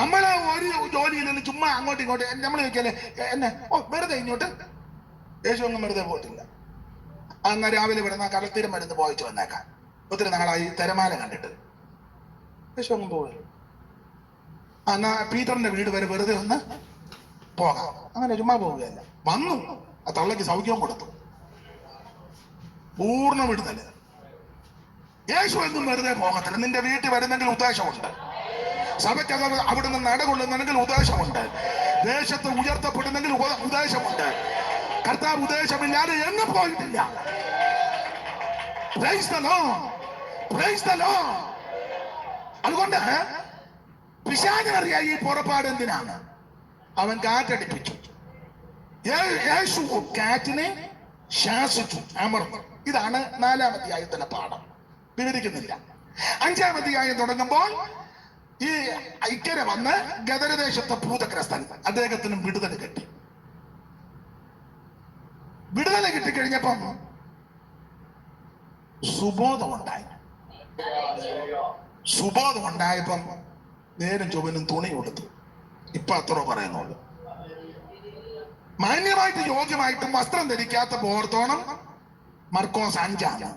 നമ്മളെ ഒരു ജോലിയിൽ നിന്ന് ചുമ്മാ അങ്ങോട്ടും ഇങ്ങോട്ട് നമ്മൾ ചോദിക്കല്ലേ എന്നെ വെറുതെ ഇങ്ങോട്ട്. യേശു ഒന്നും വെറുതെ പോയിട്ടില്ല. അന്ന് രാവിലെ വിടുന്ന കടൽത്തീരം മരുന്ന് പോയിച്ചു വന്നേക്കാൻ. ഒത്തിരി നാളായി തിരമാല കണ്ടിട്ട്. യേശു ഒന്നും പോകില്ല. എന്നാ പീറ്ററിന്റെ വീട് വരെ വെറുതെ ഒന്ന് പോകാം. അങ്ങനെ ചുമ്മാ പോവുകയല്ല. വന്നു, ആ തള്ളക്ക് സൗഖ്യം കൊടുത്തു. പൂർണ്ണ വിടുതല്. യേശു എന്നും വെറുതെ പോകത്തില്ല. നിന്റെ വീട്ടിൽ വരുന്നെങ്കിൽ ഉദ്ദേശമുണ്ട്. സഭയ്ക്ക് അവിടുന്ന് നടകൊള്ളുന്നെങ്കിൽ ഉദ്ദേശമുണ്ട്. ദേശത്ത് ഉയർത്തപ്പെടുന്നെങ്കിൽ ഉദ്ദേശമുണ്ട്. കർത്താവ് ഉദ്ദേശമില്ലാതെ എങ്ങും പോയിട്ടില്ല. Price the Lord, price the Lord. അതുകൊണ്ട് പിശാചിനറിയാം ഈ പുറപ്പാട് എന്തിനാണ്. അവൻ കാറ്റടിപ്പിച്ചു. യേശു കാറ്റിനെ ശാസിച്ചു, അമർന്നു. ഇതാണ് 4-ാം അധ്യായത്തിന്റെ പാഠം. വിവരിക്കുന്നില്ല. 5-ാം അധ്യായം തുടങ്ങുമ്പോൾ ഈ ഇക്കരെ വന്ന് ഗദരദേശത്തെ ഭൂതഗ്രസ്തൻ, അദ്ദേഹത്തിനും വിടുതൽ കിട്ടി. വിടുതൽ കിട്ടിക്കഴിഞ്ഞപ്പം സുബോധമുണ്ടായി. സുബോധമുണ്ടായപ്പം നേരും ചൊവ്വനും തുണി കൊടുത്തു. ഇപ്പൊ അത്ര പറയുന്നുള്ളൂ. മാന്യമായിട്ട് യോഗ്യമായിട്ടും വസ്ത്രം ധരിക്കാത്ത പോർത്തോണം മർക്കോസ് 5.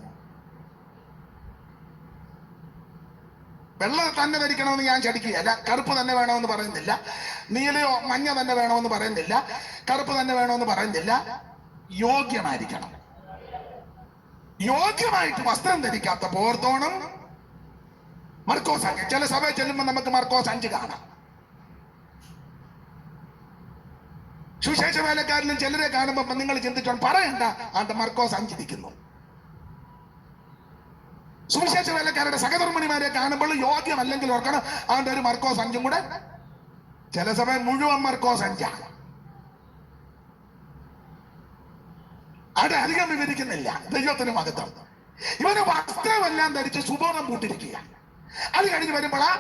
വെള്ള തന്നെ ധരിക്കണമെന്ന് ഞാൻ ചടിക്കുകയല്ല. കറുപ്പ് തന്നെ വേണമെന്ന് പറയുന്നില്ല. നീലയോ മഞ്ഞ തന്നെ വേണമെന്ന് പറയുന്നില്ല. കറുപ്പ് തന്നെ വേണമെന്ന് പറയുന്നില്ല. യോഗ്യമായിരിക്കണം. യോഗ്യമായിട്ട് വസ്ത്രം ധരിക്കാത്ത പോർത്തോണം മർക്കോസ് 5. ചില സഭയിൽ ചെല്ലുമ്പോൾ നമുക്ക് മർക്കോസ് 5 കാണാം. സുവിശേഷ വേലക്കാരിലും ചിലരെ കാണുമ്പോ നിങ്ങൾ ചിന്തിച്ചോ, പറയണ്ട, ആണ്ട് മർക്കോസ് 5 ഇരിക്കുന്നു. സുവിശേഷ വേലക്കാരുടെ സഹധർമ്മിണിമാരെ കാണുമ്പോൾ യോഗ്യമല്ലെങ്കിൽ ഓർക്കണം, ആണ്ട് ഒരു മർക്കോസ് 5 കൂടെ. ചില സഭ മുഴുവൻ മർക്കോസ് 5. അവിടെ അധികം വിവരിക്കുന്നില്ല. ദൈവത്തിന് മഹത്വം. ഇവന് വസ്ത്രമെല്ലാം ധരിച്ച് സുബോധം പൂട്ടിരിക്കുക. അത് കഴിഞ്ഞ് വരുമ്പോഴാ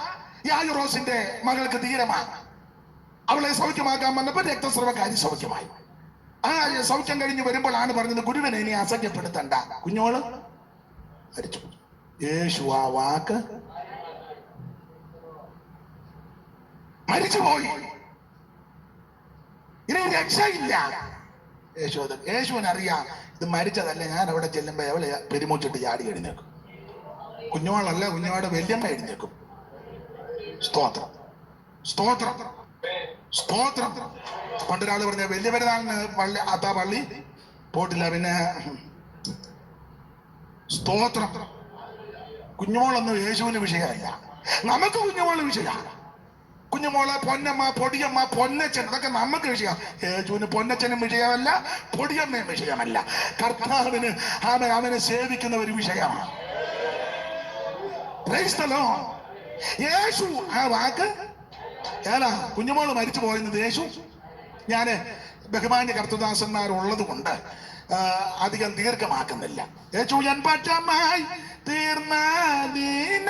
യായിറോസിന്റെ മകൾക്ക് ധീരമാണ്. അവളെ സൗഖ്യമാക്കാൻ വന്നപ്പോൾ രക്തസ്രവക്കാരി സൗഖ്യമായി. ആ സൗഖ്യം കഴിഞ്ഞ് വരുമ്പോഴാണ് പറഞ്ഞത്, ഗുരുവിനെ ഇനി അസഖ്യപ്പെടുത്തണ്ട, കുഞ്ഞോള് മരിച്ചു. യേശു ആ വാക്ക് മരിച്ചുപോയി, ഇനി രക്ഷയില്ല. യേശുവിനറിയാം ഇത് മരിച്ചതല്ല. ഞാൻ അവിടെ ചെല്ലുമ്പോ അവളെ പെരുമൂച്ചിട്ട് ചാടി എഴുന്നേക്കും. കുഞ്ഞോളല്ല, കുഞ്ഞോടെ വല്യമ്മ എഴുന്നേക്കും. സ്തോത്രം, സ്തോത്രം, സ്തോത്രം. പണ്ടൊരാള് പറഞ്ഞ വലിയ പെരുന്നാളിന് പള്ളി പള്ളി പോട്ടില്ല. പിന്നെ സ്തോത്രം. കുഞ്ഞുമോളൊന്നും യേശുവിന് വിഷയമല്ല, നമുക്ക് കുഞ്ഞുമോള് വിഷയമാണ്. കുഞ്ഞുമോളെ, പൊന്നമ്മ, പൊടിയമ്മ, പൊന്നച്ചൻ, അതൊക്കെ നമുക്ക് വിഷയം. യേശുവിന് പൊന്നച്ചനും വിഷയമല്ല, പൊടിയമ്മയും വിഷയമല്ല. കർത്താവിന് അവനെ സേവിക്കുന്ന ഒരു വിഷയമാണ്. യേശു ആ വാക്ക് ഏതാ? കുഞ്ഞുമോള് മരിച്ചു പോയെന്നത് യേശു. ഞാന് ബഹുമാന്യ കർത്തദാസന്മാരുള്ളത് കൊണ്ട് അധികം ദീർഘമാക്കുന്നില്ല. യേശു ഞാൻ പക്ഷമായി തീർന്നതിനാൽ,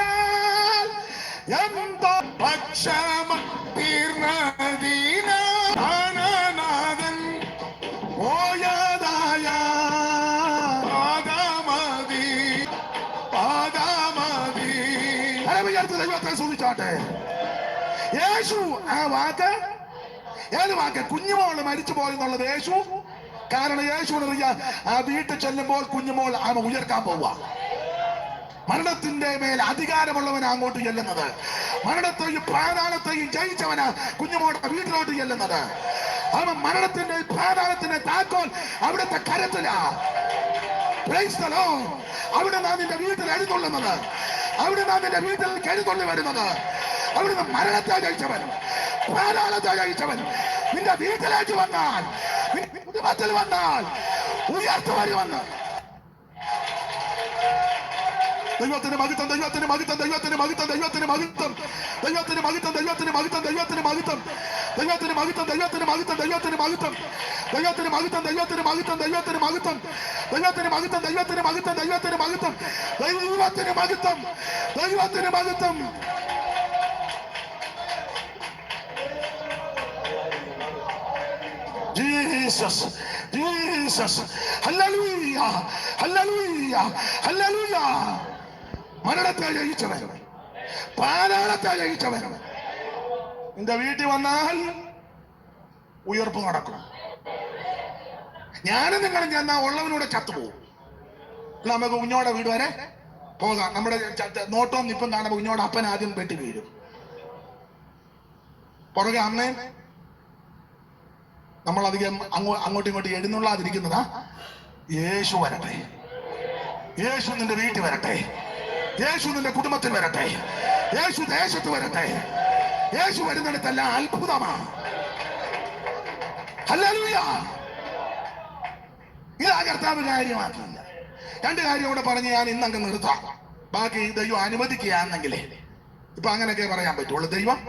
എന്തോ പക്ഷമ തീർന്നതിനാഥൻ ഓയതായ പാദമതി പാദമതി. ദൈവത്തെ സൂചിച്ചാട്ടെ. യേശു ആ വാക്ക്, ഏത് വാക്ക്? കുഞ്ഞുമോള് മരിച്ചു പോയെന്നുള്ളത് യേശു. കാരണം യേശുവിനറിയാം ആ വീട്ടിൽ ചെല്ലുമ്പോൾ കുഞ്ഞുമോൾ അവൻ ഉയർക്കാൻ പോവുക. മരണത്തിന്റെ മേൽ അധികാരമുള്ളവനാ അങ്ങോട്ട് ചെല്ലുന്നത്. മരണത്തെയും പാതാളത്തെയും ജയിച്ചവനാ കുഞ്ഞുമോടെ വീട്ടിലോട്ട് ചെല്ലുന്നത്. അവൻ മരണത്തിന്റെ പാതാളത്തിന്റെ താക്കോൽ അവിടുത്തെ കരത്തിലാ. അവിടെ നാം നിന്റെ വീട്ടിൽ എഴുന്നള്ളുന്നത്, അവിടെ നാം നിന്റെ വീട്ടിൽ എഴുന്നള്ളി വരുന്നത്. അവിടുന്ന് മരണത്തെ ജയിച്ചവൻ, പാതാളത്തെ ജയിച്ചവൻ നിന്റെ വീട്ടിലേക്ക് വന്നാൽ, കുടുംബത്തിൽ വന്നാൽ ഉയർത്തു വരുമെന്ന്. ദൈവത്തിന് മഹത്വം, ദൈവത്തിന് മഹത്വം, ദൈവത്തിന് മഹത്വം, ദൈവത്തിന് മഹത്വം, ദൈവത്തിന് മഹത്വം, ദൈവത്തിന് മഹത്വം, ദൈവത്തിന് മഹത്വം, ദൈവത്തിന് മഹത്വം, ദൈവത്തിന് മഹത്വം, ദൈവത്തിന് മഹത്വം, ദൈവത്തിന് മഹത്വം, ദൈവത്തിന് മഹത്വം, ദൈവത്തിന് മഹത്വം, ദൈവത്തിന് മഹത്വം, ദൈവത്തിന് മഹത്വം, ദൈവത്തിന് മഹത്വം, ദൈവത്തിന് മഹത്വം, ദൈവത്തിന് മഹത്വം. Jesus, Jesus, hallelujah, hallelujah, hallelujah. മരണത്തെ ജയിച്ചവൻ, പാതാളത്തെ ജയിച്ചവൻ നിന്റെ വീട്ടിൽ വന്നാൽ ഉയർപ്പ് നടക്കും. ഞാനും നിങ്ങളും ചെന്നാ ഉള്ളവനൂടെ ചത്തുപോകും. നമുക്ക് കുഞ്ഞോടെ വീട് വരെ പോകാം. നമ്മുടെ നോട്ടവും നിപ്പം കാണുമ്പോൾ കുഞ്ഞോടെ അപ്പൻ ആദ്യം വെട്ടി വീഴും, പുറകെ അമ്മയും. നമ്മളധികം അങ്ങോട്ടും ഇങ്ങോട്ടും എഴുന്നള്ളാതിരിക്കുന്നതാ. യേശു വരട്ടെ, യേശു നിന്റെ വീട്ടിൽ വരട്ടെ, യേശു നിന്റെ കുടുംബത്തിൽ വരട്ടെ, യേശു ദേശത്ത് വരട്ടെ. യേശു വരുന്നിടത്തെല്ലാം അത്ഭുതമാണ്. ഹല്ലേലൂയ. ഇതാ കർത്താവ് കാര്യമാക്കിയില്ല. രണ്ട് കാര്യം കൂടെ പറഞ്ഞ് ഞാൻ ഇന്നങ്ങ് നിർത്താം. ബാക്കി ദൈവം അനുവദിക്കുകയാണെങ്കിലേ ഇപ്പൊ അങ്ങനെയൊക്കെ പറയാൻ പറ്റുള്ളൂ. ദൈവം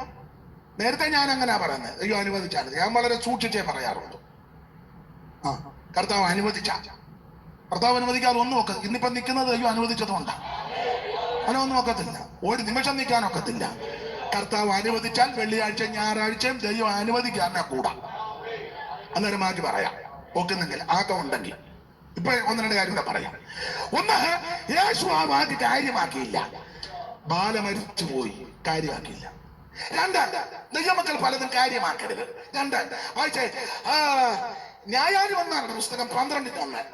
നേരത്തെ ഞാൻ അങ്ങനെ പറയുന്നത്, ദൈവം അനുവദിച്ചാൽ. ഞാൻ വളരെ സൂക്ഷിച്ചേ പറയാറുള്ളൂ. കർത്താവ് അനുവദിച്ച, കർത്താവ് അനുവദിക്കാതെ ഒന്നും ഒക്കെ. ഇന്നിപ്പം നിൽക്കുന്നത് ദൈവം അനുവദിച്ചതുകൊണ്ടാണ്. അങ്ങനെ ഒന്നും ഒക്കത്തില്ല, ഒരു നിമിഷം നിൽക്കാൻ ഒക്കത്തില്ല. കർത്താവ് അനുവദിച്ചാൽ വെള്ളിയാഴ്ചയും ഞായറാഴ്ചയും ദൈവം അനുവദിക്കാതെ കൂടാ. അന്നേരം മാറ്റി പറയാം ഒക്കുന്നെങ്കിൽ, ആക്കം ഉണ്ടെങ്കിൽ. ഇപ്പൊ ഒന്ന് രണ്ട് കാര്യം കൂടെ പറയാം. ഒന്ന്, യേശു ആ വാക്ക് കാര്യമാക്കിയില്ല, ബാല മരിച്ചു പോയി, കാര്യമാക്കിയില്ല. രണ്ട്, ദൈവമക്കൾ പലതും കാര്യമാക്കരുത്. രണ്ട്, വായിച്ചേ, ന്യായാധിപന്മാരുടെ പുസ്തകം 12:1.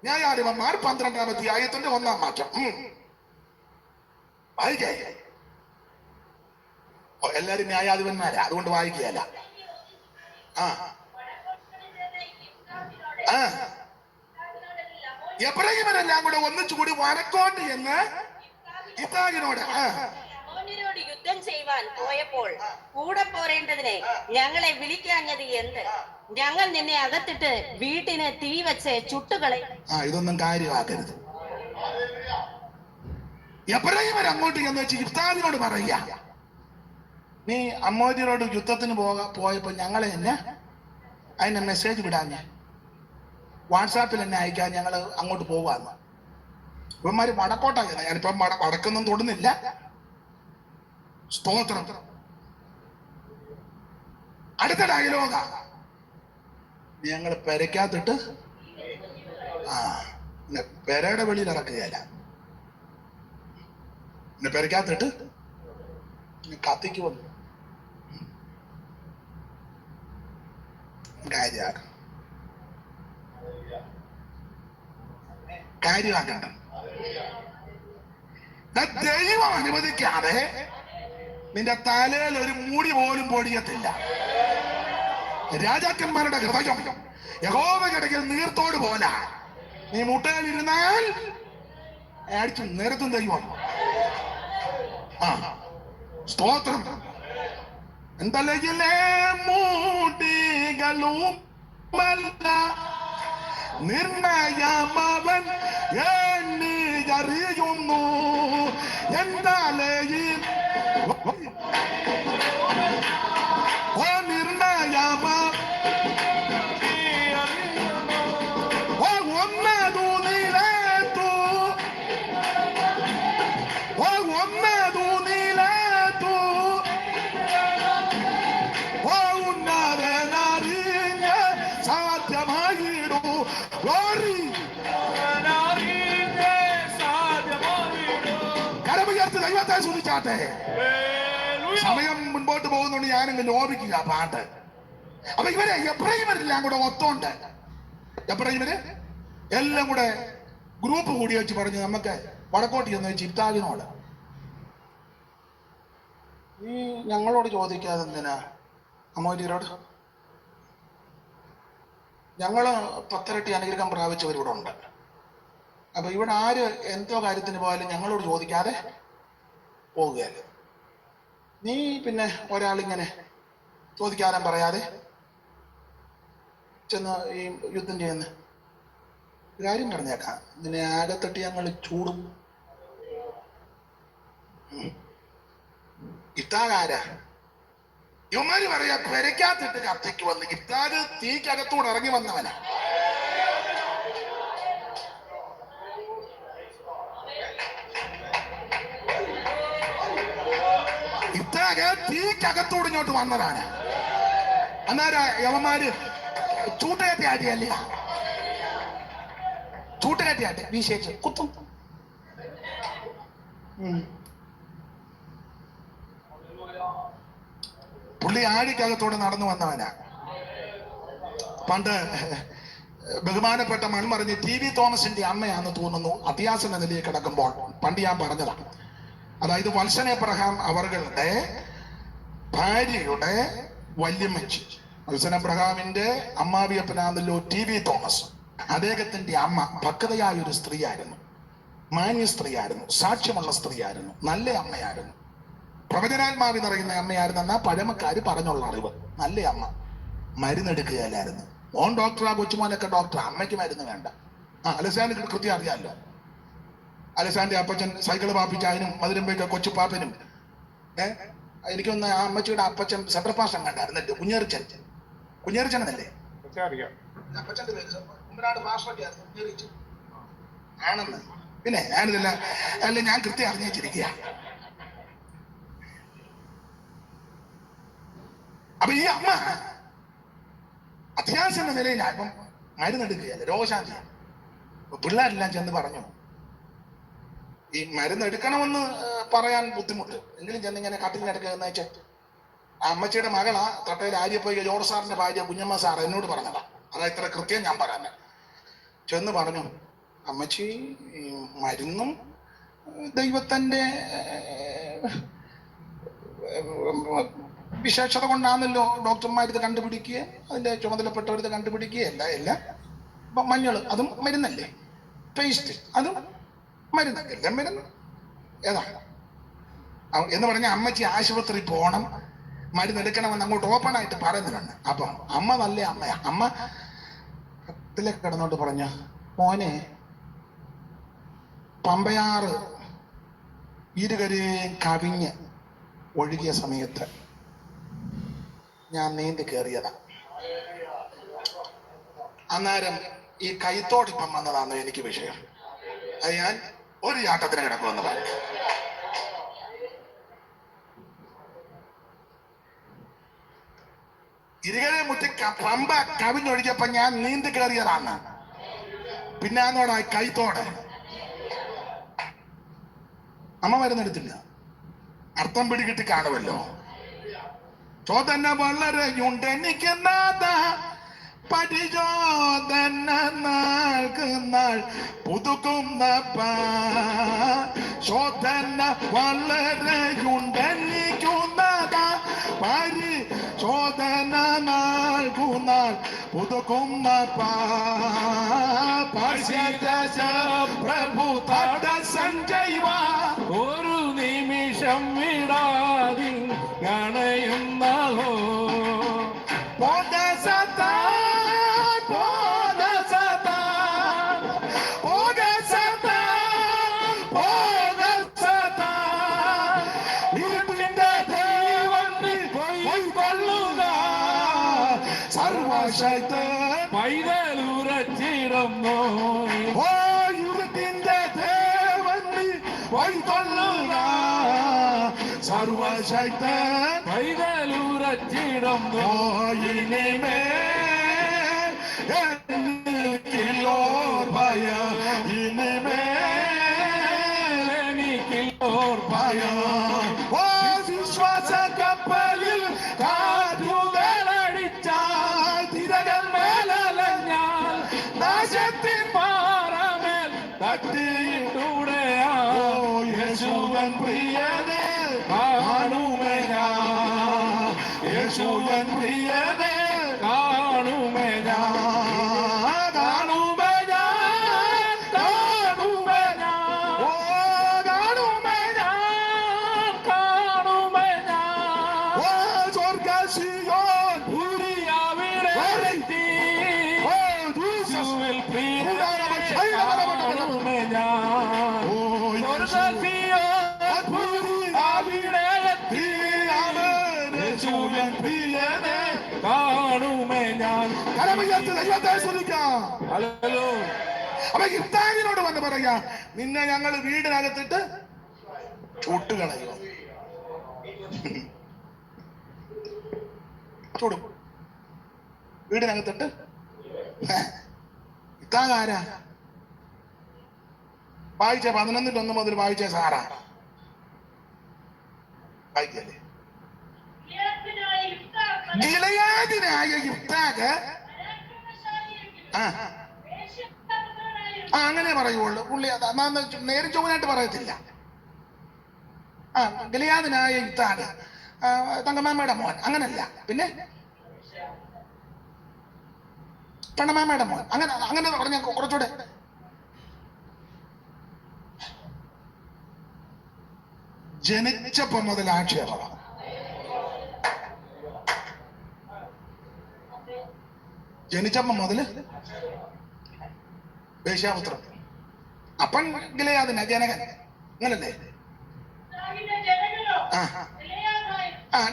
ന്യായാധിപന്മാർ 12-ാം അധ്യായത്തിന്റെ 1-ാം വാക്യം വായിക്കേ. എല്ലാരും ന്യായാധിപന്മാരാ, അതുകൊണ്ട് വായിക്കുകയല്ല. എബ്രാഹിമരെല്ലാം കൂടെ ഒന്നിച്ചുകൂടി വരക്കോട്ട് എന്ന് ഇത്താഖിനോട് യുദ്ധം ചെയ്യുവാൻ പോയപ്പോൾ കൂടെ പോരേണ്ടതിനെ ഞങ്ങളെ വിളിക്കാഞ്ഞത് എന്ത്? ഞങ്ങൾ നിന്നെ അകത്തിട്ട് വീട്ടിന് തീ വെച്ച് ചുട്ടുകളെ. ഇതൊന്നും കാര്യമാക്കരുത്. എബ്രാഹിമർ അങ്ങോട്ട് എന്ന് വെച്ച് ഇഫ്താദിനോട് പറയുക, നീ അമ്മോദിനോട് യുദ്ധത്തിന് പോയപ്പോ ഞങ്ങളെ എന്നെ അതിന്റെ മെസ്സേജ് വിടാഞ്ഞ, വാട്സാപ്പിൽ എന്നെ അയക്കാൻ, ഞങ്ങൾ അങ്ങോട്ട് പോവാന്ന്. ഇവന്മാര് വടക്കോട്ടാണ്. ഞാനിപ്പം വടക്കൊന്നും തൊടുന്നില്ല. സ്തോത്രം. അടുത്ത ഡയലോഗ, ഞങ്ങൾ പെരയ്ക്കകത്തിട്ട് പെരയുടെ വെളിയിൽ ഇറക്കുകയല്ല, പിന്നെ പെരയ്ക്കകത്തിട്ട് കത്തിക്ക് വന്നു കാര്യമാക്കണ്ട. ദൈവം അനുവദിക്കാതെ നിന്റെ തലയിൽ ഒരു മുടി പോലും പൊടിയത്തില്ല. രാജാക്കന്മാരുടെ ഹൃദയം യഹോവയ്ക്കിടയിൽ നീർത്തോട് പോല. നീ മുട്ടയിലിരുന്നാൽ അടിച്ചു നിരത്തും ദൈവം. സ്തോത്രം. എന്തലയിലെ മൂടികളും നിർണയമവൻ എണ്ണിയറിയുന്നു. എന്താലയിൽ നിർണയമ ഒന്നതു നിലത്തു ഒന്നതു നിലത്തു ഉന്നതനറിഞ്ഞ സാധ്യമായിടൂ. കരമുയർത്തി ദൈവത്തെ സ്തുതിച്ചാട്ടെ. സമയം മുൻപോട്ട് പോകുന്നുണ്ട്, ഞാനിങ്ങ് ലോപിക്കുക പാട്ട്. അപ്പൊ ഇവരെ എബ്രാഹിമരെല്ലാം കൂടെ ഒത്തോണ്ട്, എബ്രാഹിമര് എല്ലാം കൂടെ ഗ്രൂപ്പ് കൂടി വെച്ച് പറഞ്ഞു, നമുക്ക് വടക്കോട്ട് ചെന്ന് വെച്ച് ഇബ്താലിനോട്, ഈ ഞങ്ങളോട് ചോദിക്കാതെ എന്തിനാ അമോര്യരോട്? ഞങ്ങള് 10 ഇരട്ടി അനുഗ്രഹം പ്രാപിച്ചവരിവിടെ ഉണ്ട്. അപ്പൊ ഇവിടെ ആര് എന്തോ കാര്യത്തിന് പോയാലും ഞങ്ങളോട് ചോദിക്കാതെ പോവുകയല്ലേ. നീ പിന്നെ ഒരാളിങ്ങനെ ചോദിക്കാനും പറയാതെ ചെന്ന് ഈ യുദ്ധം ചെയ്യുന്ന കാര്യം പറഞ്ഞേക്കാം, നിന്നെ ആകത്തട്ടി ഞങ്ങൾ ചൂടും. ഇത്താകാരാ ഇവന്മാര് പറയാ പെരയ്ക്കകത്തിട്ട് കത്തിക്ക് വന്ന്. ഇത്താഗ് തീക്കകത്തൂടെ ഇറങ്ങി വന്നവനാ. ഇത്താഗ് തീക്കകത്തൂടെ ഇങ്ങോട്ട് വന്നതാണ്. അന്നേരം യവന്മാര് ചൂട്ടുകെട്ടി ആട്ടിയല്ല, ചൂട്ടുകെട്ടി ആട്ടി വീശേച്ച് കുത്തും. പുള്ളി ആഴിക്കകത്തോടെ നടന്നു വന്നവനാ. പണ്ട് ബഹുമാനപ്പെട്ട മൺമറിഞ്ഞ് TV തോമസിന്റെ അമ്മയാണെന്ന് തോന്നുന്നു, അത്യാസന നിലയിൽ കിടക്കുമ്പോൾ പണ്ട് ഞാൻ പറഞ്ഞതാണ്. അതായത് വത്സൻ എബ്രഹാം അവരുടെ ഭാര്യയുടെ വല്യമ്മച്ചി, വത്സൻ എബ്രഹാമിന്റെ അമ്മാവിയപ്പനാണല്ലോ TV തോമസ്. അദ്ദേഹത്തിന്റെ അമ്മ ഭക്തയായ ഒരു സ്ത്രീയായിരുന്നു, മാന്യ സ്ത്രീയായിരുന്നു, സാക്ഷ്യമുള്ള സ്ത്രീയായിരുന്നു, നല്ല അമ്മയായിരുന്നു, പ്രവചനാത്മാവി നിറയുന്ന അമ്മയായിരുന്നു. എന്നാ പഴമക്കാര് പറഞ്ഞുള്ള അറിവ്. നല്ല അമ്മ. മരുന്നെടുക്കുകയല്ലായിരുന്നു. ഓൻ ഡോക്ടറാ, കൊച്ചുമോനൊക്കെ ഡോക്ടറാ, അമ്മയ്ക്ക് മരുന്ന് വേണ്ട. അലസാന്റെ കൃത്യം അറിയാമല്ലോ. അലസാന്റെ അപ്പച്ചൻ സൈക്കിള് പാപ്പിച്ചായനും മധുരമ്പൊക്കെ കൊച്ചുപാപ്പനും. എനിക്കൊന്ന് ആ അമ്മച്ചിയുടെ അപ്പച്ചൻ സെൻട്രൽ പാഷൻ കണ്ടായിരുന്നല്ലേ, കുഞ്ഞേറിച്ചൻ എന്നല്ലേ അപ്പച്ചന്റെ പേര്? കുമ്പനാട് പാസ്റ്ററൊക്കെ ആണെന്ന്. പിന്നെ ഞാനിതല്ല അല്ല, ഞാൻ കൃത്യം അറിഞ്ഞിരിക്കുക. അപ്പൊ ഈ അമ്മ അത്യാവശ്യം നിലയിലാണ്. ഇപ്പം മരുന്നെടുക്കുകയല്ല, രോഗശാന്തി. പിള്ളേരെല്ലാം ചെന്ന് പറഞ്ഞു, ഈ മരുന്നെടുക്കണമെന്ന് പറയാൻ ബുദ്ധിമുട്ട്, എങ്കിലും ചെന്നിങ്ങനെ കട്ടിലിനടുക്കുന്ന വെച്ചാൽ അമ്മച്ചിയുടെ മകളാ തൊട്ടയിൽ ആര്യപ്പോയി ജോർജ് സാറിന്റെ ഭാര്യ കുഞ്ഞമ്മ സാർ എന്നോട് പറഞ്ഞതാ. അതാ ഇത്ര കൃത്യം ഞാൻ പറയാൻ. ചെന്ന് പറഞ്ഞു, അമ്മച്ചി മരുന്നും ദൈവത്തിന്റെ വിശേഷത കൊണ്ടാണല്ലോ ഡോക്ടർമാരിത് കണ്ടുപിടിക്കുക, അതിന്റെ ചുമതലപ്പെട്ടവരിത് കണ്ടുപിടിക്കുകയല്ല. എല്ലാം ഇപ്പൊ മഞ്ഞള് അതും മരുന്നല്ലേ, പേസ്റ്റ് അതും മരുന്ന്, എല്ലാം മരുന്ന് ഏതാണ് എന്ന് പറഞ്ഞ അമ്മച്ചി ആശുപത്രി പോകണം, മരുന്നെടുക്കണമെന്ന് അങ്ങോട്ട് ഓപ്പൺ ആയിട്ട് പറയുന്നുണ്ട്. അപ്പം അമ്മ നല്ല അമ്മയാ. അമ്മ കത്തിലൊക്കെ കിടന്നോട്ട് പറഞ്ഞ, മോനെ പമ്പയാറ് ഇരുകരയും കവിഞ്ഞ് ഒഴുകിയ സമയത്ത് ഞാൻ നീന്തി കയറിയതാ. അന്നേരം ഈ കൈത്തോടിപ്പം വന്നതാണ് എനിക്ക് വിഷയം. അത് ഞാൻ ഒരു യാട്ടത്തിന് കിടക്കുമെന്ന് പറഞ്ഞു. ഇരികരെ മുറ്റി പമ്പ കവിഞ്ഞൊഴിച്ചപ്പോ ഞാൻ നീന്തി കയറിയതാണ്. പിന്നെ അതോടെ കൈത്തോടെ അമ്മ മരുന്നെടുത്തില്ല. അർത്ഥം പിടികിട്ടി കാണുമല്ലോ. ചോദന വളരെയുണ്ടെനിക്ക് നാഥ, പരിശോധന നാൾക്ക് നാൾ പുതുക്കുന്ന ശോധന വളരെയുണ്ടെനിക്കു നാഥ, പരിശോധന നാൾക്കുനാൾ പുതുക്കുന്ന പ്രഭു സഞ്ജൈവ ഒരു നിമിഷം വിടാതി ഗണയുന്നോ പൈതലുറച്ചിടുന്നു സർവശക്തൻ പൈതലുറച്ചിടുന്നു എനിക്കില്ലോർ ഭയം, എനിക്കില്ലോർ ഭയം. വിശ്വാസ കപ്പലിൽ കാറ്റുകളടിച്ചാൽ തിരകൾ മേലലഞ്ഞാൽ നാശത്തിൻ പാറമേൽ തട്ടിയിട്ടൂടെയാ യേശുവൻ പ്രിയനെ കാണുമേ ഞാൻ, യേശുവൻ പ്രിയനെ കാണുമേ ഞാൻ, കാണുമേ ഞാൻ, കാണുമേ ഞാൻ, ഓ കാണുമേ ഞാൻ, കാണുമേ ഞാൻ. ഓ സ്വർഗ്ഗസിയോൻ പുരിയാവിടെ എത്തി ഓ ജീസസ് യേശുവിൽ പ്രിയനെ കാണുമേ ഞാൻ. ഓ സ്വർഗ്ഗസിയോൻ പുരിയാവിടെ എത്തി യേശുവൻ പ്രിയനെ കാണുമേ ഞാൻ. കരമുയർത്തി ദൈവത്തെ സ്തുതിക്കാം. ഹല്ലേലൂയ. അപ്പൊ ഇബ്രാഹിമിനോട് വന്ന് പറയാ, നിന്നെ ഞങ്ങൾ വീടിനകത്തിട്ട് ചുട്ടുകളയോ, ചൂടും വീടിനകത്തിട്ട്. ഇതാകാരാ വായിച്ച 11:1 മുതൽ വായിച്ച സാറാ വായിക്കല്ലേ. ഗിലെയാദിനായ യിഫ്താഹ് അങ്ങനെ പറയുള്ളൂ. പുള്ളി നേരും ചുവനായിട്ട് പറയത്തില്ല. ഗിലെയാദിനായ യിഫ്താഹ് തങ്കമാമയുടെ മോൻ, അങ്ങനല്ല. പിന്നെ പെണ്ണമാമയുടെ മോൻ, അങ്ങനെ അങ്ങനെ പറഞ്ഞ കുറച്ചുകൂടെ ജനിച്ചപ്പോ മുതൽ ആക്ഷേപമാണ്. ജനിച്ചപ്പോ മുതല് വേശ്യാപുത്രൻ. അപ്പൻ ഗിലെയാദിന ജനകൻ, അങ്ങനല്ലേ?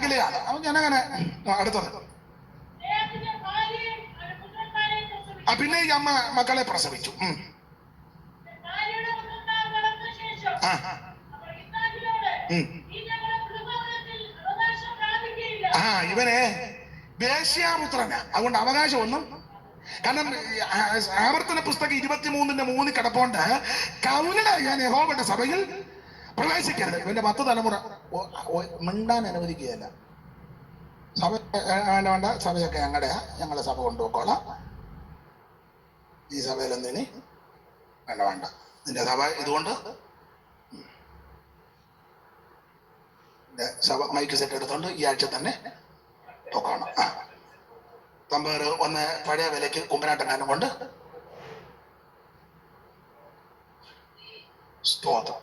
ഗിലെയാദ് അവൻ ജനകനെ. അടുത്തത് പിന്നെ ഈ അമ്മ മക്കളെ പ്രസവിച്ചു. ഇവനെ വേശ്യാപുത്രനാ, അതുകൊണ്ട് അവകാശമൊന്നും. കാരണം ആവർത്തന പുസ്തകം 23:3 കിടപ്പുണ്ട്, കൗലിട ഞാൻ യഹോവയുടെ സഭയിൽ പ്രവേശിക്കരുത്. ഇവന്റെ 10 തലമുറ മിണ്ടാൻ അനുവദിക്കുകയല്ല. സഭ വേണ്ട, സഭയൊക്കെ ഞങ്ങളുടെയാ, ഞങ്ങളെ സഭ കൊണ്ടുപോയിക്കോളാം. ഈ സഭയിലൊന്നും ഇനി വേണ്ട, നിന്റെ സഭ ഇതുകൊണ്ട് സഭ മൈക്ക് സെറ്റ് എടുത്തോണ്ട് ഈ ആഴ്ച തന്നെ പോക്കണം. തമ്പേറ് ഒന്ന് പഴയ വിലയ്ക്ക് കുമ്പനാട്ടങ്ങാനും കൊണ്ട് സ്തോത്രം.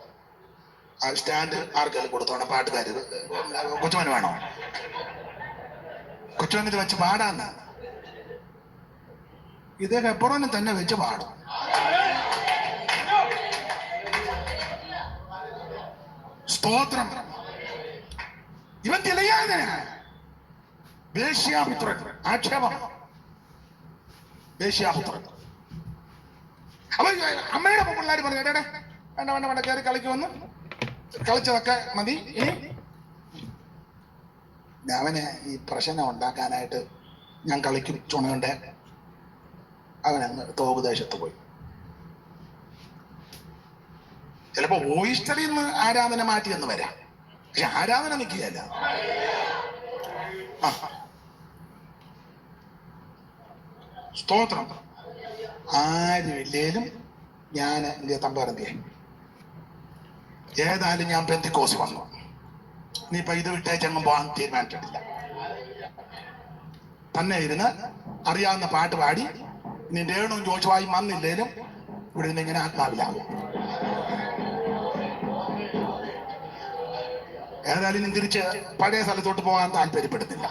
ആ സ്റ്റാൻഡ് ആർക്കെങ്കിലും കൊടുത്തോണം. പാട്ടുകാർ കൊച്ചുമന് വേണോ? കൊച്ചുമന് ഇത് വെച്ച് പാടാന്ന്. ഇത് എപ്പുറം തന്നെ വെച്ച് പാടും. സ്തോത്രം. ഇവൻ തിലയാതനാണ്, വേശ്യാപുത്രൻ. ആക്ഷേപം, വേശ്യാപുത്രൻ. അപ്പൊ അമ്മയുടെ പിള്ളേർ പറഞ്ഞു, വേണ്ട വേണ്ട വേണ്ട, കയറി കളിക്കുമെന്ന്. കളിച്ചതൊക്കെ മതി. ഇനി അവന് ഈ പ്രശ്നം ഉണ്ടാക്കാനായിട്ട് ഞാൻ കളിക്കും ചുണയുണ്ട്. അവനങ്ങ് തോപദേശത്ത് പോയി. ചിലപ്പോ ഓയിസ്റ്ററിൽ നിന്ന് ആരാധന മാറ്റിയെന്ന് വരാം, പക്ഷെ ആരാധന നിൽക്കുകയല്ല. സ്തോത്രം. ആരുമില്ലേലും ഞാൻ എന്റെ തമ്പാറന്തിയെ ഏതായാലും ഞാൻ പെന്തിക്കോസ് വന്നു. ഇനിയിപ്പൊ ഇത് വിട്ടേച്ചെങ്ങും പോകാൻ തീരുമാനിച്ചിട്ടില്ല. തന്നെ ഇരുന്ന് അറിയാവുന്ന പാട്ട് പാടി ഇനി രേണുവും ജോഷുവായും വന്നില്ലേലും ഇവിടെ നിന്ന് ഇങ്ങനെ ആത്മാവിലാകും. ഏതായാലും ഇനി തിരിച്ച് പഴയ സ്ഥലത്തോട്ട് പോകാൻ താല്പര്യപ്പെടുന്നില്ല.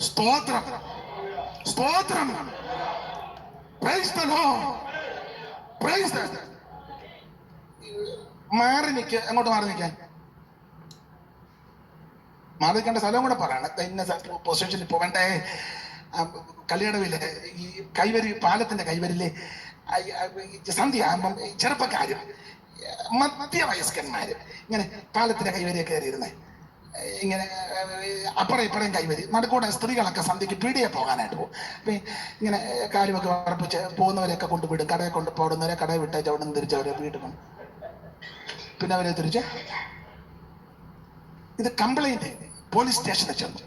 സ്തോത്രം, സ്തോത്രം. Praise the Lord. Praise the Lord. മാറി നിൽക്കുക. എങ്ങോട്ട് മാറി നിൽക്കാൻ? മാറി നിൽക്കേണ്ട സ്ഥലം കൂടെ പറയണം. ഇന്ന പൊസിഷനിൽ പോകണ്ടേ? കല്യാണമില്ലേ, ഈ കൈവരി, പാലത്തിന്റെ കൈവരില്ലേ, സന്ധ്യ ആകുമ്പം ചെറുപ്പക്കാരും മധ്യവയസ്കന്മാര് ഇങ്ങനെ പാലത്തിന്റെ കൈവരിയെ കയറിയിരുന്നേ, ഇങ്ങനെ അപ്പുറം ഇപ്പുറം കൈവരി, നടുക്കൂടെ സ്ത്രീകളൊക്കെ സന്ധ്യക്ക് പീടിയെ പോകാനായിട്ട് പോകും. അപ്പം ഇങ്ങനെ കാര്യമൊക്കെ ഉറപ്പിച്ച് പോകുന്നവരെയൊക്കെ കൊണ്ടുവിടും. കടയെ കൊണ്ട് പോടുന്നവരെ കടയെ വിട്ടേച്ച് അവിടെ നിന്ന് തിരിച്ചവരെ വീട്ടിൽ കൊണ്ട്, പിന്നെ അവരെ തിരിച്ച് ഇത് കംപ്ലൈന്റ് പോലീസ് സ്റ്റേഷനിൽ ചെന്നു.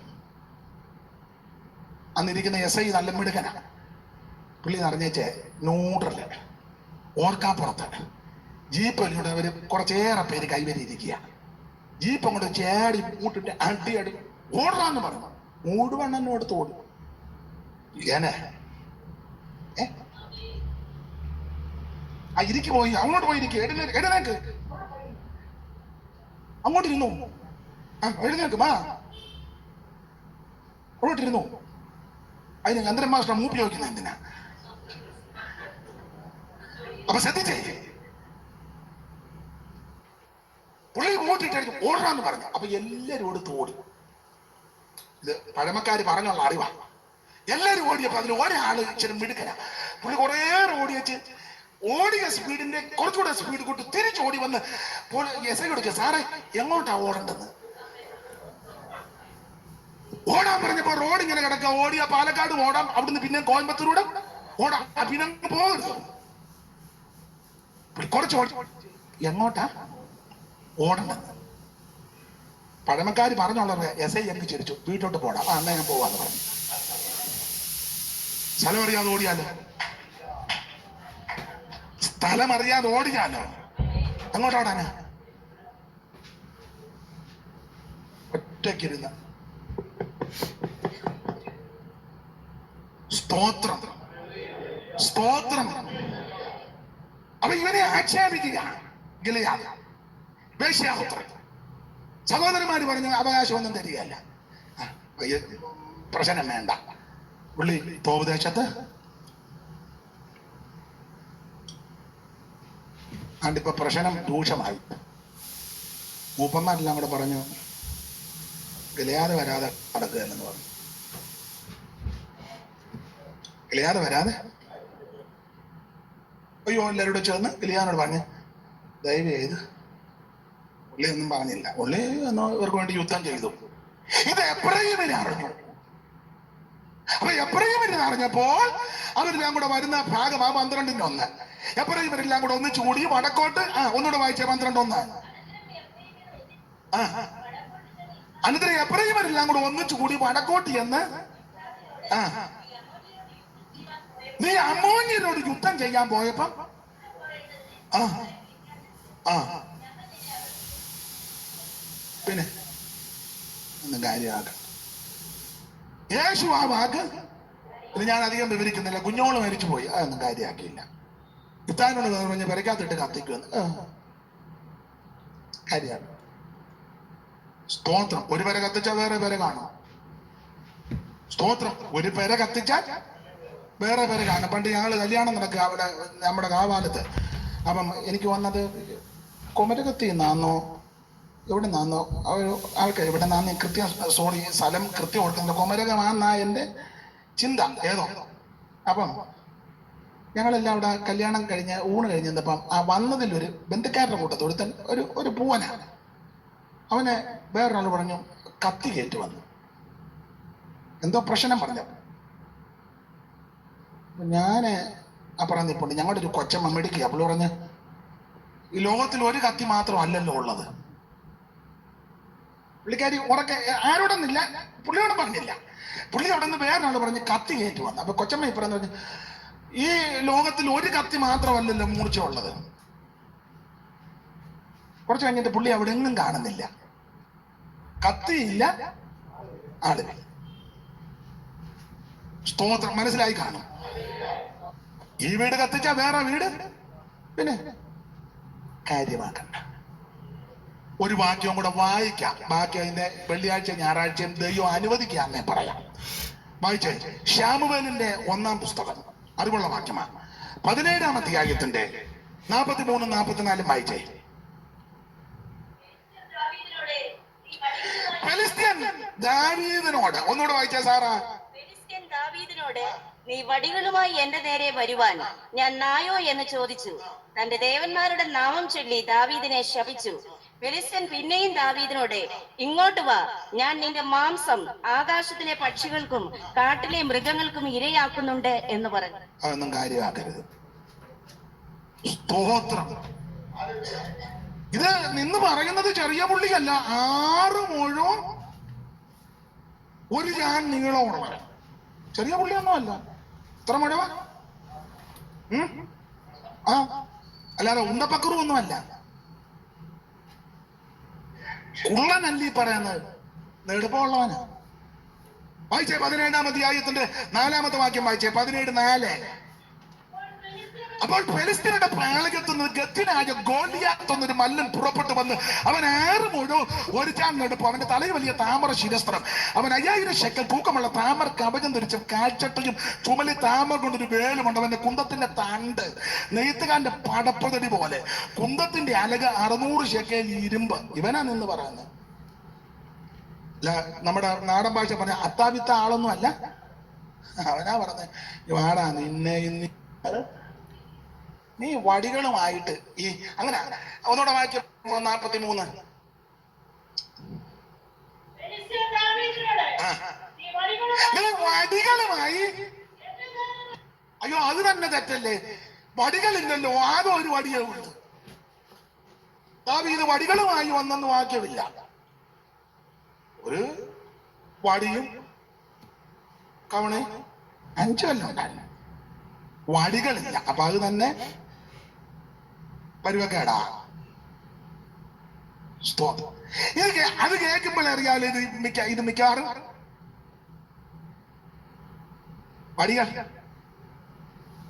അന്നിരിക്കുന്ന SI നല്ല മിടുക്കനാണ്. പുള്ളി അറിഞ്ഞേച്ചേ ന്യൂട്രല് ഓർക്കാപ്പുറത്ത് ജീപ്പിലൂടെ അവര് കുറച്ചേറെ പേര് കൈവരിയിരിക്കുക. ജീപ്പ് അങ്ങോട്ട് ചേടി മൂട്ടിട്ട് അടി ഓടാന്ന് പറഞ്ഞു. മൂടുവണ്ണനോട് ഓടും. ഏനെ ഇരിക്ക് പോയി, അങ്ങോട്ട് പോയി ഇരിക്കുക. എഴുന്നേക്ക്, അങ്ങോട്ട് ഇരുന്നു. എഴുന്നേക്ക്, മാ അങ്ങോട്ടിരുന്നു. അതിന് ചന്ദ്രൻ മാസ്റ്റർ മൂപ്പി വയ്ക്കുന്നത് എന്തിനാ? അപ്പൊ ശ്രദ്ധിച്ചേ, പുള്ളി മൂട്ടിട്ട് ഓടാന്ന് പറഞ്ഞു. അപ്പൊ എല്ലാരും എടുത്ത് ഓടി. ഇത് പഴമക്കാര് പറഞ്ഞുള്ള അറിവാ. എല്ലാരും ഓടിയപ്പോ അതിൽ ഒരാള് ഇച്ചിരി മിടുക്കന. പുള്ളി കുറേ ഓടിയ സ്പീഡിന്റെ കുറച്ചുകൂടെ സ്പീഡ് കൂട്ടി തിരിച്ചോടി വന്ന് SI കൊടുക്കുക, സാറേ എങ്ങോട്ടാ ഓടേണ്ടത്? ഓടാൻ പറഞ്ഞപ്പോ റോഡ് ഇങ്ങനെ കിടക്കുക. ഓടിയ പാലക്കാട് ഓടാം, അവിടുന്ന് പിന്നെ കോയമ്പത്തൂരൂടെ ഓടാം, പിന്നെ പോകരുത്. കുറച്ച് എങ്ങോട്ടാ ഓടേണ്ടത്? പഴമക്കാര് പറഞ്ഞുള്ളത് SI എനിക്ക് ചിരിച്ചു. വീട്ടോട്ട് പോടാം, അന്നേ ഞാൻ പോവാന്ന് പറഞ്ഞു. സ്ഥലം അറിയാതെ ഓടിയാലോ, സ്ഥലം അറിയാതെ ഓടിയാലോ. അങ്ങോട്ടോടാനാ? ഒറ്റയ്ക്കിരുന്ന സ്തോത്രം, സ്തോത്രം. അപ്പൊ ഇവനെ ആക്ഷേപിക്കുക. ഗിലെയാദ് വേശ്യാപുത്രൻ. സഹോദരന്മാര് പറഞ്ഞു അവകാശമൊന്നും തരികയല്ല, പ്രശ്നം വേണ്ട. പുള്ളി തോപദേശത്ത് ആണ്ടിപ്പോ പ്രശ്നം രൂക്ഷമായി. മൂപ്പന്മാരെല്ലാം കൂടെ പറഞ്ഞു ഗിലെയാദ് വരാതെ നടക്കുക എന്ന് പറഞ്ഞു. ഗിലെയാദ് വരാതെ അയ്യോ എല്ലാവരോടും ചേർന്ന് ഗിലെയാദിനോട് പറഞ്ഞു, ദയവ് ചെയ്ത്. പുള്ളി ഒന്നും പറഞ്ഞില്ല. പുള്ളി ഇവർക്ക് വേണ്ടി യുദ്ധം ചെയ്തു. ഇത് എബ്രഹീമിനെ അറിഞ്ഞു. അപ്പൊ എബ്രഹീമിനെ അറിഞ്ഞപ്പോൾ അവരെല്ലാം കൂടെ വരുന്ന ഭാഗം 12:1. എബ്രഹീമരെല്ലാം കൂടെ ഒന്നിച്ചു കൂടി വടക്കോട്ട്. ഒന്നുകൂടെ വായിച്ച 12:1. അനന്തരം എബ്രഹീമരെല്ലാം കൂടെ ഒന്നിച്ചു കൂടി വടക്കോട്ട് എന്ന് നീ അമ്മോന്യരോട് യുദ്ധം ചെയ്യാൻ പോയപ്പം പിന്നെ ഒന്നും കാര്യമാക്കാം. യേശു ആ വാക്ക് ഇത് ഞാൻ അധികം വിവരിക്കുന്നില്ല. കുഞ്ഞോള് മരിച്ചു പോയി, അതൊന്നും കാര്യമാക്കിയില്ല. ഇത്താനോട് പറഞ്ഞ് പെരക്കാത്തിട്ട് കത്തിക്കുമെന്ന് കാര്യമാണ്. സ്തോത്രം. ഒരു പേരെ കത്തിച്ചാൽ വേറെ പേരെ കാണും. സ്തോത്രം. ഒരു പേരെ കത്തിച്ചാൽ വേറെ പേര് കാണും. പണ്ട് ഞങ്ങൾ കല്യാണം നടക്കുക അവിടെ നമ്മുടെ കാവാലത്ത്. അപ്പം എനിക്ക് വന്നത് കുമരകത്തിൽ നിന്നാന്നോ എവിടെ നിന്നാന്നോ ആൾക്കാർ ഇവിടെ നിന്നാന്ന് കൃത്യം സ്ഥലം കൃത്യം ഓർക്കുന്നില്ല. കുമരകമാന്നാ എൻ്റെ ചിന്ത ഏതോ. അപ്പം ഞങ്ങളെല്ലാം അവിടെ കല്യാണം കഴിഞ്ഞ് ഊണ് കഴിഞ്ഞപ്പം ആ വന്നതിലൊരു ബന്ധുക്കാരുടെ കൂട്ടത്തിൽ ഒരുത്തൻ ഒരു പൂവനാണ്. അവന് വേറൊരാൾ പറഞ്ഞു കത്തി കയറ്റി വന്നു, എന്തോ പ്രശ്നം പറഞ്ഞു. ഞാന് അപ്പുറം നിൽപ്പുണ്ട്, ഞങ്ങളുടെ ഒരു കൊച്ചമ്മ മെടുക്കി. അപ്പോൾ പറഞ്ഞ് ഈ ലോകത്തിൽ ഒരു കത്തി മാത്രമല്ലല്ലോ ഉള്ളത്. പുള്ളിക്കാരി ഉറക്കെ ആരോടൊന്നില്ല, പുള്ളിയോട് പറഞ്ഞില്ല. പുള്ളി അവിടെ നിന്ന് വേറൊരാൾ പറഞ്ഞ് കത്തി കയറ്റി വന്നു. അപ്പൊ കൊച്ചമ്മ ഇപ്പുറം പറഞ്ഞു ഈ ലോകത്തിൽ ഒരു കത്തി മാത്രമല്ലല്ലോ മൂർച്ച ഉള്ളത്. കുറച്ച് കഴിഞ്ഞിട്ട് പുള്ളി അവിടെ എങ്ങും കാണുന്നില്ല, കത്തിയില്ല, ആളില്ല. സ്തോത്രം. മനസ്സിലായി കാണും. ഈ വീട് കത്തിച്ച വേറെ വീട് പിന്നെ കാര്യമാക്കണ്ട. ഒരു വാക്യവും കൂടെ വായിക്കാം, ബാക്കി അതിന്റെ വെള്ളിയാഴ്ച ഞായറാഴ്ചയും ദൈവം അനുവദിക്കാന്നേ പറയാം. വായിച്ചേ. ശാമുവേലിന്റെ 1-ാം പുസ്തകം, അറിവുള്ള വാക്യമാണ്, 17-ാം അധ്യായത്തിന്റെ 43-44 വായിച്ചേ. ഫെലിസ്ത്യൻ ദാവീദിനോട്, ഒന്നുകൂടെ വായിച്ചേ സാറാ. ഫെലിസ്ത്യൻ ദാവീദിനോട് നീ വടികളുമായി എന്റെ നേരെ വരുവാൻ ഞാൻ നായോ എന്ന് ചോദിച്ചു. തന്റെ ദേവന്മാരുടെ നാമം ചൊല്ലി ദാവീദിനെ ശപിച്ചു. ഫെലിസ്ത്യൻ പിന്നെയും ദാവീദിനോട് ഇങ്ങോട്ട് വാ, ഞാൻ നിന്റെ മാംസം ആകാശത്തിലെ പക്ഷികൾക്കും കാട്ടിലെ മൃഗങ്ങൾക്കും ഇരയാക്കുന്നുണ്ട് എന്ന് പറഞ്ഞു. അതൊന്നും കാര്യമാക്കരുത്. സ്തോത്രം. ഇത് നിന്ന് പറയുന്നത് ചെറിയ പുള്ളിയല്ല, 6 മുഴവും 1 ഞാൻ നീളമുള്ള ചെറിയ പുള്ളിയൊന്നും അല്ല. എത്ര മുഴവ? ആ അല്ലാതെ ഉണ്ടപ്പക്കറും ഒന്നും അല്ല. കുള്ളനല്ലീ പറയുന്നത്, നെടുപ്പമുള്ളവനാ. വായിച്ചേ 17-ാം അധ്യായത്തിന്റെ 4-ാമത്തെ വാക്യം വായിച്ചേ. 17:4. അപ്പോൾ ഫെലിസ്ത്യരുടെ പാളയത്തുനിന്ന് ഗത്തിനായ ഗോലിയാത്ത് എന്നൊരു മല്ലൻ പുറപ്പെട്ടു വന്ന് അവൻ 6 മുഴവും 1 ചാണെടുപ്പ്, അവന്റെ തലയിൽ വലിയ താമര ശിരസ്ത്രം, അവൻ 5000 ശെക്കൽ തൂക്കമുള്ള താമര കവചം ധരിച്ചും കാൽച്ചട്ടയും ചുമലി താമര കൊണ്ടൊരു വേലുമുണ്ട്. അവന്റെ കുന്തത്തിന്റെ തണ്ട് നെയ്ത്തുകാരന്റെ പടപ്പതടി പോലെ, കുന്തത്തിന്റെ അലക 600 ശെക്കൽ ഇരുമ്പ്. ഇവനാ നിന്ന് പറയുന്നത്. നമ്മുടെ നാടൻ ഭാഷ പറഞ്ഞ അത്താവിത്ത ആളൊന്നും അല്ല, അവനാ പറഞ്ഞത്. വാടാ നിന്നെ ഇന്ന് നീ വടികളുമായിട്ട് ഈ അങ്ങനെ. ഒന്നുകൂടെ വായിക്കും 43. നീ വടികളുമായി, അയ്യോ അത് തന്നെ തെറ്റല്ലേ, വടികളില്ലല്ലോ, ആകെ ഒരു വടിയേ ഉള്ളൂ. ദാവീദ് വടികളുമായി വന്നെന്ന് വാക്യമില്ല. ഒരു വടിയും കവണ 5 കൊല്ലം ഉണ്ടായിരുന്നു, വടികളില്ല. അപ്പൊ അത് തന്നെ പരുവക്കേടാ. സ്തോത്രം. അത് കേൾക്കുമ്പോൾ അറിയാലോ ഇത് മിക്കവാറും വടികൾ.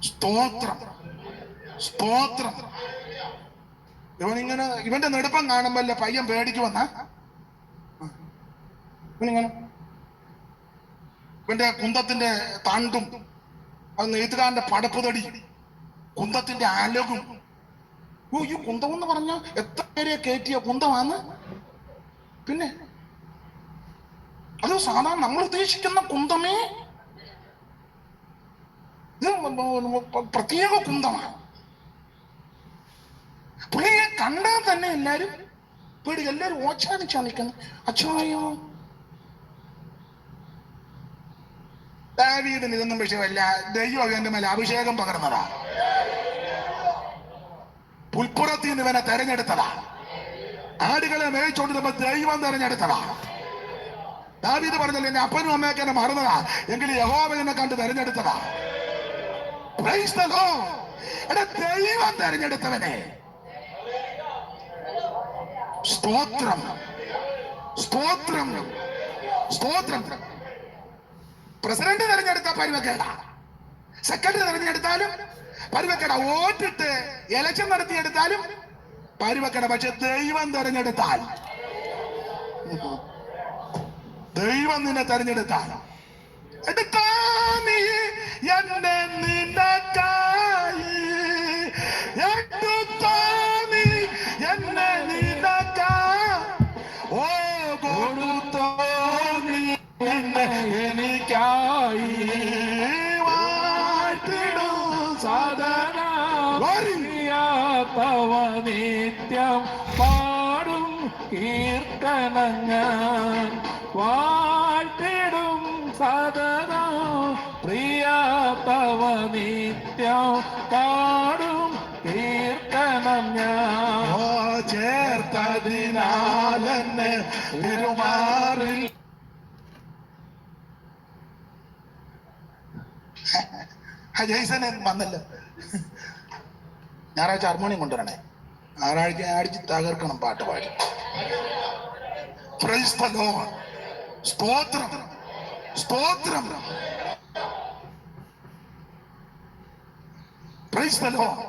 സ്തോത്രം. സ്തോത്രം. ഇവനിങ്ങനെ ഇവന്റെ നെടുപ്പം കാണുമ്പല്ലേ പയ്യൻ പേടിക്കുമെന്നാ. ഇവനിങ്ങനെ ഇവന്റെ കുന്തത്തിന്റെ തണ്ടും അത് നെയ്ത്തുകാരന്റെ പടപ്പുതടി, കുന്തത്തിന്റെ അലകും. ഈ കുന്തം എന്ന് പറഞ്ഞ എത്ര പേരെ കയറ്റിയ കുന്തമാന്ന്. പിന്നെ അത് സാധാരണ നമ്മൾ ഉദ്ദേശിക്കുന്ന കുന്തമേ, ഇത് പ്രത്യേക കുന്തമാണ്. പുള്ളിയെ കണ്ടാൽ തന്നെ എല്ലാരും പേടി, എല്ലാരും ഓച്ചാനിച്ചാ നിൽക്കുന്നത്. അച്ഛായോ ദാവീദിന് ഇതൊന്നും വിഷയമല്ല, ദൈവം അവന്റെ മേലെ അഭിഷേകം പകർന്നതാ. പുൽപ്പുറത്തിൽ നിന്ന് ഇവനെ തെരഞ്ഞെടുത്തതാ. ആടുകളെ മേയിച്ചോണ്ടിരുമ്പോ ദൈവം തെരഞ്ഞെടുത്തതാ. ദാവീദ് പറഞ്ഞല്ലോ എന്റെ അപ്പനും അമ്മയൊക്കെ എന്നെ മറന്നതാ, എങ്കിലും യഹോവ എന്നെ കണ്ട് തെരഞ്ഞെടുത്തതാ. Price the Lord. എടാ ദൈവം തെരഞ്ഞെടുത്തവനെ. സ്തോത്രം. സ്തോത്രം. സ്തോത്രം. പ്രസിഡന്റ് തെരഞ്ഞെടുത്ത പരുവക്കേട, സെക്രട്ടറി തെരഞ്ഞെടുത്താലും പരുവക്കേട, വോട്ടിട്ട് ഇലക്ഷൻ നടത്തിയെടുത്താലും പരുവക്കേട. പക്ഷെ ദൈവം തെരഞ്ഞെടുത്താൽ, ദൈവം നിന്നെ തെരഞ്ഞെടുത്താൽ, എടുത്താ നീ എന്നെ നിനക്കായി, എടുത്താ നീ എന്നെ നിനക്കായി, ഓ കൊടുത്തോ നീ എനിക്കായി, വാട്ടിടും തവ നിത്യം പാടും കീർത്തനം ഞാൻ വാഴ്ത്തിടും സദാ പ്രിയ തവ നിത്യം പാടും കീർത്തനം ഞാൻ ചേർത്തതിനാലെന്നെ പെരുമാറിൽ ജയ്സൻ വന്നല്ലോ. ഞായറാഴ്ച ഹാർമോണിയം കൊണ്ടുവരണേ. ഞായറാഴ്ച അടിച്ച് തകർക്കണം പാട്ട് പാടി. Praise the Lord. സ്തോത്രം സ്തോത്രം. Praise the Lord.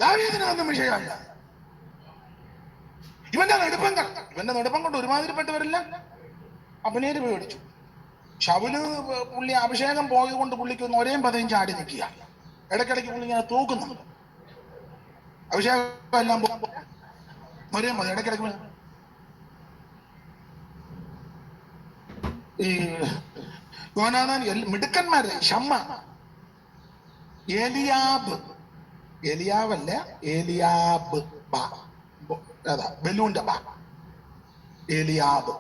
ദാവീദിനൊന്നും വിഷയമല്ല. ഇവന്റെ നെടുപ്പം കൊണ്ട് ഒരുമാതിരിപ്പെട്ടവരെല്ലാം അഭിനേര് പേടിച്ചു. ശൗല് പുള്ളി അഭിഷേകം പോയത് കൊണ്ട് പുള്ളിക്ക് ഒരേം പതയും ചാടി നിൽക്കുക. ഇടയ്ക്കിടയ്ക്ക് പുള്ളി ഇങ്ങനെ തൂക്കുന്നുണ്ട്. അഭിഷേകം എല്ലാം ഒരേം പത ഇടയ്ക്കിടയ്ക്ക് ഈ യോനാഥാൻ മിടുക്കന്മാരെ ഷമ്മ ഏലിയാവല്ല ഏലിയാബ് അതാ ബലൂന്റെ ബാ ഏലിയാബ്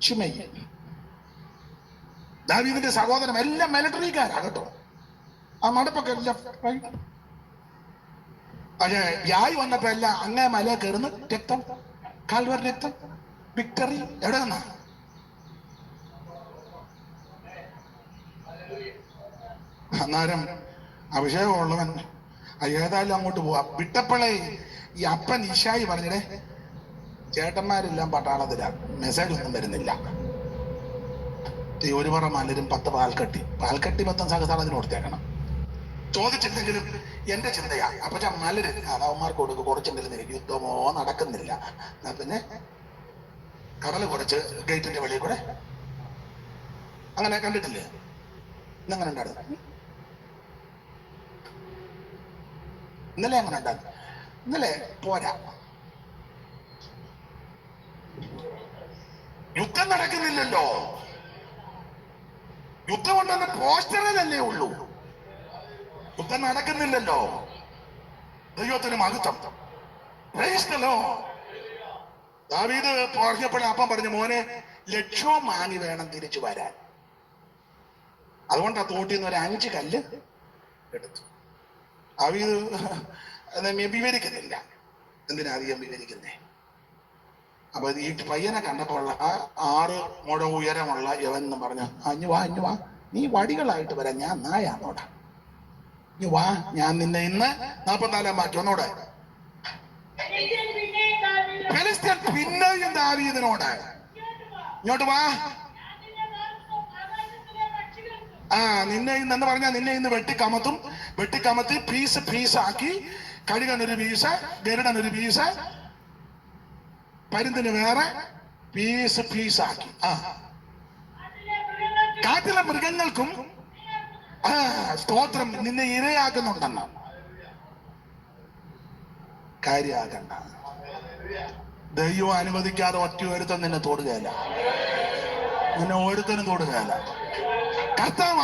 ഷിമയ്യ ദാവീദിന്റെ സഹോദരൻ എല്ലാം മിലിറ്ററിക്കാരാ കേട്ടോ. ആ നടപ്പൊക്കെ എല്ലാം. പക്ഷേ യായി വന്നപ്പോ എല്ലാം അങ്ങേ മല കയറുന്നു. രക്തം കാൽവർ രക്തം വിക്ടറി എവിടെ നിന്നാ? അന്നേരം അഭിഷേകമുള്ളവൻ ഏതായാലും അങ്ങോട്ട് പോവാ. വിട്ടപ്പോഴേ ഈ അപ്പൻ ഈശായി പറഞ്ഞിടേ ചേട്ടന്മാരെല്ലാം പട്ടാളത്തിലാ, മെസ്സേജ് ഒന്നും വരുന്നില്ല. ഒരു പറ മലരും 10 പാൽക്കട്ടി 10 സഹസാളത്തിന് കൊടുത്തേക്കണം. ചോദിച്ചില്ലെങ്കിലും എന്റെ ചിന്തയാ അപ്പൊ മലര് അതാവന്മാർക്ക് കൊടുക്കും. കുറച്ചെങ്കിലും എനിക്ക് യുദ്ധമോ നടക്കുന്നില്ല. പിന്നെ കടല് കുറച്ച് ഗേറ്റിന്റെ വെളിയിൽ കൂടെ അങ്ങനെ കണ്ടിട്ടില്ലേ? ഇന്നങ്ങനെ ഉണ്ടായിരുന്നു. ഇന്നലെ അങ്ങനെ ഉണ്ടായിരുന്നു. ഇന്നലെ പോരാ, യുദ്ധം നടക്കുന്നില്ലല്ലോ. യുദ്ധം ഉണ്ടെന്ന് പോസ്റ്ററിലല്ലേ ഉള്ളൂ. യുദ്ധം നടക്കുന്നില്ലല്ലോ. ദൈവത്തിന് മഹത്വം. Price the Lord. ദാവീദ് പറഞ്ഞപ്പോഴേ അപ്പം പറഞ്ഞു, മോനെ ലക്ഷവും വാങ്ങി വേണം തിരിച്ചു വരാൻ. അതുകൊണ്ട് ആ തോട്ടിൽ നിന്ന് ഒരു 5 കല്ല് എടുത്തു. ദാവീദ് വിവരിക്കുന്നില്ല. എന്തിനാ അധികം വിവരിക്കുന്നേ? അപ്പൊ ഈ പയ്യനെ കണ്ടപ്പോൾ 6 മുഴ ഉയരമുള്ള യവൻ എന്ന് പറഞ്ഞ അഞ്ഞു വാ നീ വടികളായിട്ട് വരാം, ഞാൻ നായാന്നോടാ. നീ വാ, ഞാൻ നിന്നെ ഇന്ന് 44 വാക്യം ഒന്നോടെ. ഫെലിസ്ത്യൻ പിന്നെയും ദാവീദിനോട് ഇങ്ങോട്ട് വാ, നിന്നെ ഇന്ന് എന്ന് പറഞ്ഞാൽ നിന്നെ ഇന്ന് വെട്ടിക്കമത്തി പീസാക്കി, കഴുകനൊരു പീസ്, ഗരുഡനൊരു പീസ്, പരുന്തിന് വേറെ പീസാക്കി. കാട്ടിലെ മൃഗങ്ങൾക്കും സ്തോത്രം നിന്നെ ഇരയാക്കുന്നുണ്ടെന്ന്. കാര്യാകണ്ട. ദൈവം അനുവദിക്കാതെ ഒറ്റ ഒരുത്തൻ നിന്നെ തൊടുകയല്ല, നിന്നെ ഒരുത്തനും തൊടുകയല്ല. കർത്താവ്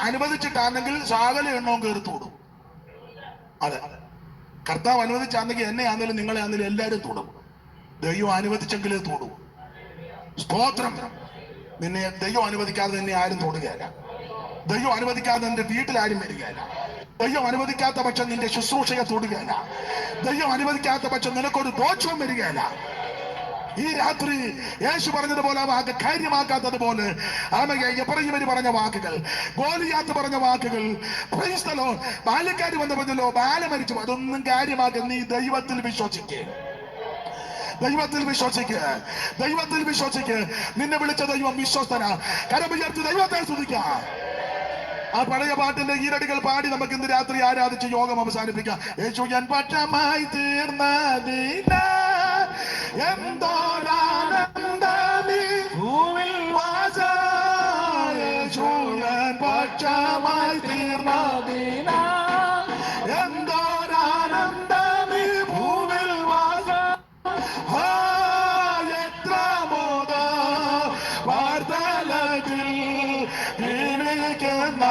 അനുവദിച്ചിട്ടാണെങ്കിൽ സകല എണ്ണവും കയറി തൊടും. അതെ, കർത്താവ് അനുവദിച്ചാണെങ്കിൽ എന്നെ ആണെങ്കിലും നിങ്ങളെ ആണെങ്കിലും എല്ലാവരും തൊടും. ദൈവം അനുവദിച്ചെങ്കിലേ തൊടൂ. സ്തോത്രം. നിന്നെ ദൈവം അനുവദിക്കാതെ നിന്നെ ആരും തൊടുകയല്ല. ദൈവം അനുവദിക്കാതെ നിന്റെ വീട്ടിലാരും വരികയല്ല. ദൈവം അനുവദിക്കാത്ത പക്ഷം നിന്റെ ശുശ്രൂഷയെ തൊടുകയല്ല. ദൈവം അനുവദിക്കാത്ത പക്ഷം നിനക്കൊരു ദോഷവും വരികയല്ല. ഈ രാത്രി യേശു പറഞ്ഞതുപോലെ ആ വാക്ക് കാര്യമാക്കാത്തതുപോലെ എബ്രായർ പറഞ്ഞ വാക്കുകൾ, ഗോലിയാത്ത് പറഞ്ഞ വാക്കുകൾ, പ്രൈസ് ദി ലോർഡ്, ബാല്യക്കാരി വന്ന് പറഞ്ഞല്ലോ ബാല മരിച്ചു, അതൊന്നും കാര്യമാക്കുക. നീ ദൈവത്തിൽ വിശ്വസിക്കുക, ദൈവത്തിൽ വിശ്വസിക്കുക. നിന്നെ വിളിച്ച ദൈവം വിശ്വസ്തനാ. കരമുയർത്തി ദൈവത്തെ സ്തുതിക്കാം. ആ പഴയ പാട്ടിന്റെ ഈരടികൾ പാടി നമുക്ക് ഇന്ന് രാത്രി ആരാധിച്ച് യോഗം അവസാനിപ്പിക്കാം. യേശു ഞാൻ പക്ഷമായി തീർന്നതിന എന്തോരാനന്ദമീ ഭൂവിൽ വാസ. യേശു ഞാൻ പക്ഷമായി തീർന്നതിന എന്തോരാനന്ദമീ ഭൂവിൽ വാസ. എത്ര മോദ വാർത്തലത്തിൽ ജീവിക്കുന്ന